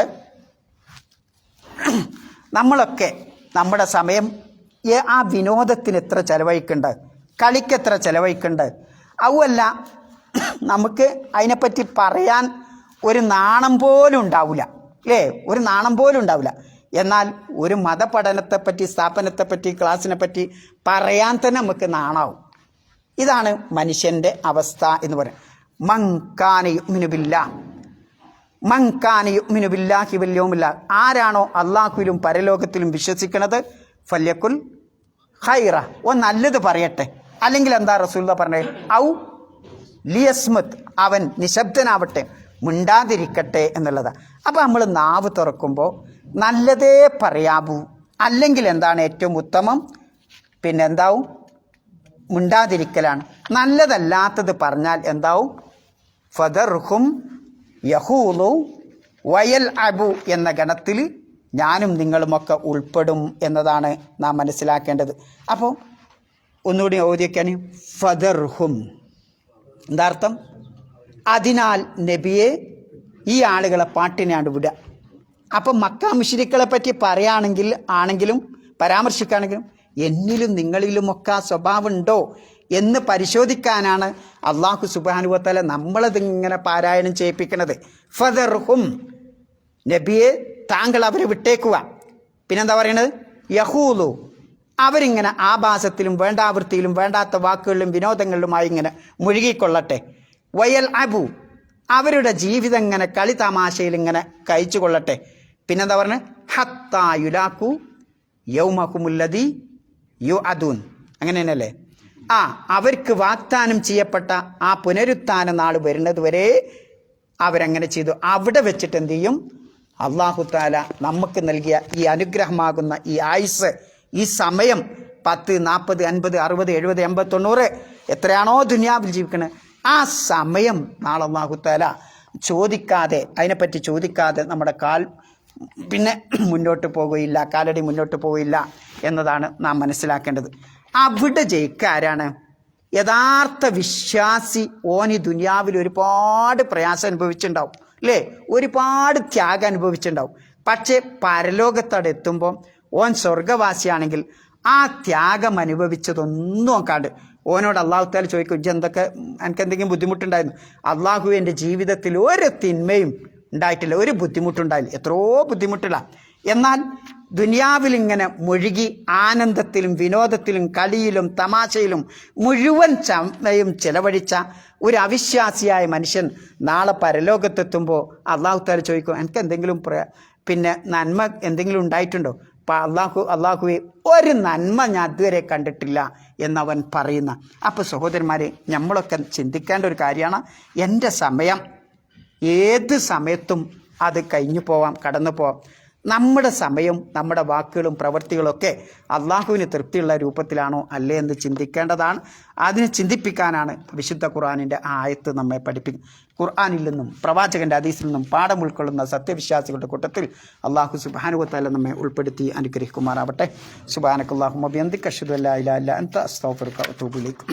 S1: നമ്മളൊക്കെ നമ്മുടെ സമയം ആ വിനോദത്തിന് എത്ര ചെലവഴിക്കേണ്ടത്, കളിക്കെത്ര ചെലവഴിക്കേണ്ടത്, അതുമല്ല നമുക്ക് അതിനെപ്പറ്റി പറയാൻ ഒരു നാണം പോലും ഉണ്ടാവില്ല, അല്ലേ? ഒരു നാണം പോലും ഉണ്ടാവില്ല. എന്നാൽ ഒരു മതപഠനത്തെപ്പറ്റി, സ്ഥാപനത്തെപ്പറ്റി, ക്ലാസ്സിനെപ്പറ്റി പറയാൻ തന്നെ നമുക്ക് നാണാവും. ഇതാണ് മനുഷ്യൻ്റെ അവസ്ഥ എന്ന് പറയുന്നത്. മങ്കാന യുഅ്മിനു ബില്ലാഹ്, മങ്കാന യുഅ്മിനു ബില്ലാഹി വൽ യൗമിൽ ആഖിർ, ആരാണോ അള്ളാഹുവിലും പരലോകത്തിലും വിശ്വസിക്കുന്നത്, ഫല്യക്കുൽ ഖൈറ, നല്ലത് പറയട്ടെ. അല്ലെങ്കിൽ എന്താ റസൂലുള്ളാഹി പറഞ്ഞത്, ഔ ലിയസ്മത്, അവൻ നിശബ്ദനാവട്ടെ, മിണ്ടാതിരിക്കട്ടെ എന്നുള്ളതാണ്. അപ്പം നമ്മൾ നാവ് തുറക്കുമ്പോൾ നല്ലതേ പറയാവൂ. അല്ലെങ്കിൽ എന്താണ് ഏറ്റവും ഉത്തമം? പിന്നെ എന്താവും? മിണ്ടാതിരിക്കലാണ്. നല്ലതല്ലാത്തത് പറഞ്ഞാൽ എന്താവും? ഫദർഹും യഹൂലു വയൽ അബു എന്ന ഗണത്തിൽ ഞാനും നിങ്ങളുമൊക്കെ ഉൾപ്പെടും എന്നതാണ് നാം മനസ്സിലാക്കേണ്ടത്. അപ്പോൾ ഒന്നുകൂടി ഓതിയൊക്കെയാണ് ഫദർഹും. എന്താ അർത്ഥം? അതിനാൽ നബിയെ ഈ ആളുകളെ പാട്ടിനാണ്ട് വിടുക. അപ്പം മക്ക മുശ്രിക്കുകളെ പറ്റി ആണെങ്കിലും പരാമർശിക്കുകയാണെങ്കിലും എന്നിലും നിങ്ങളിലുമൊക്കെ ആ സ്വഭാവം ഉണ്ടോ എന്ന് പരിശോധിക്കാനാണ് അള്ളാഹു സുബ്ഹാനഹു വ തആല നമ്മളതിങ്ങനെ പാരായണം ചെയ്യിപ്പിക്കുന്നത്. ഫദർഹും, നബിയെ താങ്കൾ അവരെ വിട്ടേക്കുക. പിന്നെന്താ പറയണത്? യഹൂലു, അവരിങ്ങനെ ആഭാസത്തിലും വേണ്ടാവൃത്തിയിലും വേണ്ടാത്ത വാക്കുകളിലും വിനോദങ്ങളിലുമായി ഇങ്ങനെ മുഴുകിക്കൊള്ളട്ടെ. വയൽ അബു, അവരുടെ ജീവിതം ഇങ്ങനെ കളി തമാശയിൽ ഇങ്ങനെ കഴിച്ചു കൊള്ളട്ടെ. പിന്നെന്താ പറഞ്ഞത്? ഹത്താ യുലാഖു യൗമഹുമുല്ലദീ യുഅദൂൻ, അങ്ങനെ തന്നെയല്ലേ? അവർക്ക് വാഗ്ദാനം ചെയ്യപ്പെട്ട ആ പുനരുത്ഥാന നാൾ വരുന്നത് വരെ അവരങ്ങനെ ചെയ്തു. അവിടെ വെച്ചിട്ട് എന്ത് ചെയ്യും? അല്ലാഹു തആല നമുക്ക് നൽകിയ ഈ അനുഗ്രഹമാകുന്ന ഈ ആയുസ്, ഈ സമയം 10, 40, 50, 60, 70, 80, 90 എത്രയാണോ ദുനിയാവിൽ ജീവിക്കുന്നത്, ആ സമയം നാളെ അല്ലാഹു തആല ചോദിക്കാതെ, അതിനെപ്പറ്റി ചോദിക്കാതെ നമ്മുടെ പിന്നെ മുന്നോട്ട് പോവുകയില്ല, കാലടി മുന്നോട്ട് പോവുകയില്ല എന്നതാണ് നാം മനസ്സിലാക്കേണ്ടത്. അവിടെ ജയിക്കാരാണ്? യഥാർത്ഥ വിശ്വാസി. ഓന് ദുനിയാവിൽ ഒരുപാട് പ്രയാസം അനുഭവിച്ചിട്ടുണ്ടാവും, അല്ലേ? ഒരുപാട് ത്യാഗം അനുഭവിച്ചിട്ടുണ്ടാവും. പക്ഷേ പരലോകത്തോടെ എത്തുമ്പോൾ ഓൻ സ്വർഗവാസിയാണെങ്കിൽ ആ ത്യാഗം അനുഭവിച്ചതൊന്നും ഓക്കാണ്ട് ഓനോട് അള്ളാഹു തആല ചോദിക്കും, എന്തൊക്കെ എനിക്ക് എന്തെങ്കിലും ബുദ്ധിമുട്ടുണ്ടായിരുന്നു? അള്ളാഹു എൻ്റെ ജീവിതത്തിൽ ഒരു തിന്മയും ഉണ്ടായിട്ടില്ല, ഒരു ബുദ്ധിമുട്ടുണ്ടായില്ല. എത്രയോ ബുദ്ധിമുട്ടില്ല. എന്നാൽ ദുനിയാവിൽ ഇങ്ങനെ മുഴുകി ആനന്ദത്തിലും വിനോദത്തിലും കളിയിലും തമാശയിലും മുഴുവൻ സമയം ചെലവഴിച്ച ഒരു അവിശ്വാസിയായ മനുഷ്യൻ നാളെ പരലോകത്തെത്തുമ്പോൾ അള്ളാഹു തആല ചോദിക്കും, എനിക്ക് എന്തെങ്കിലും പിന്നെ നന്മ എന്തെങ്കിലും ഉണ്ടായിട്ടുണ്ടോ? അള്ളാഹുവെ ഒരു നന്മ ഞാൻ അതുവരെ കണ്ടിട്ടില്ല എന്നവൻ പറയുന്ന. അപ്പോൾ സഹോദരന്മാരെ, നമ്മളൊക്കെ ചിന്തിക്കേണ്ട ഒരു കാര്യമാണ്, എൻ്റെ സമയം ഏത് സമയത്തും അത് കഴിഞ്ഞു പോവാം, കടന്നു പോവാം. നമ്മുടെ സമയവും നമ്മുടെ വാക്കുകളും പ്രവൃത്തികളൊക്കെ അള്ളാഹുവിന് തൃപ്തിയുള്ള രൂപത്തിലാണോ അല്ലേ എന്ന് ചിന്തിക്കേണ്ടതാണ്. അതിനെ ചിന്തിപ്പിക്കാനാണ് വിശുദ്ധ ഖുർആനിൻ്റെ ആ ആയത്ത് നമ്മെ പഠിപ്പിക്കും. ഖുർആനിൽ നിന്നും പ്രവാചകൻ്റെ ഹദീസിൽ നിന്നും പാഠം ഉൾക്കൊള്ളുന്ന സത്യവിശ്വാസികളുടെ കൂട്ടത്തിൽ അള്ളാഹു സുബ്ഹാനഹു വ തആല നമ്മെ ഉൾപ്പെടുത്തി അനുഗ്രഹിക്കുമാറാവട്ടെ. സുബ്ഹാനക്കല്ലാഹുമ്മ ബിഹംദിക അശ്ഹദു അല്ലാ ഇലാഹ ഇല്ല അൻത അസ്തഗ്ഫിറുക വ അത്തൂബു ഇലൈക്.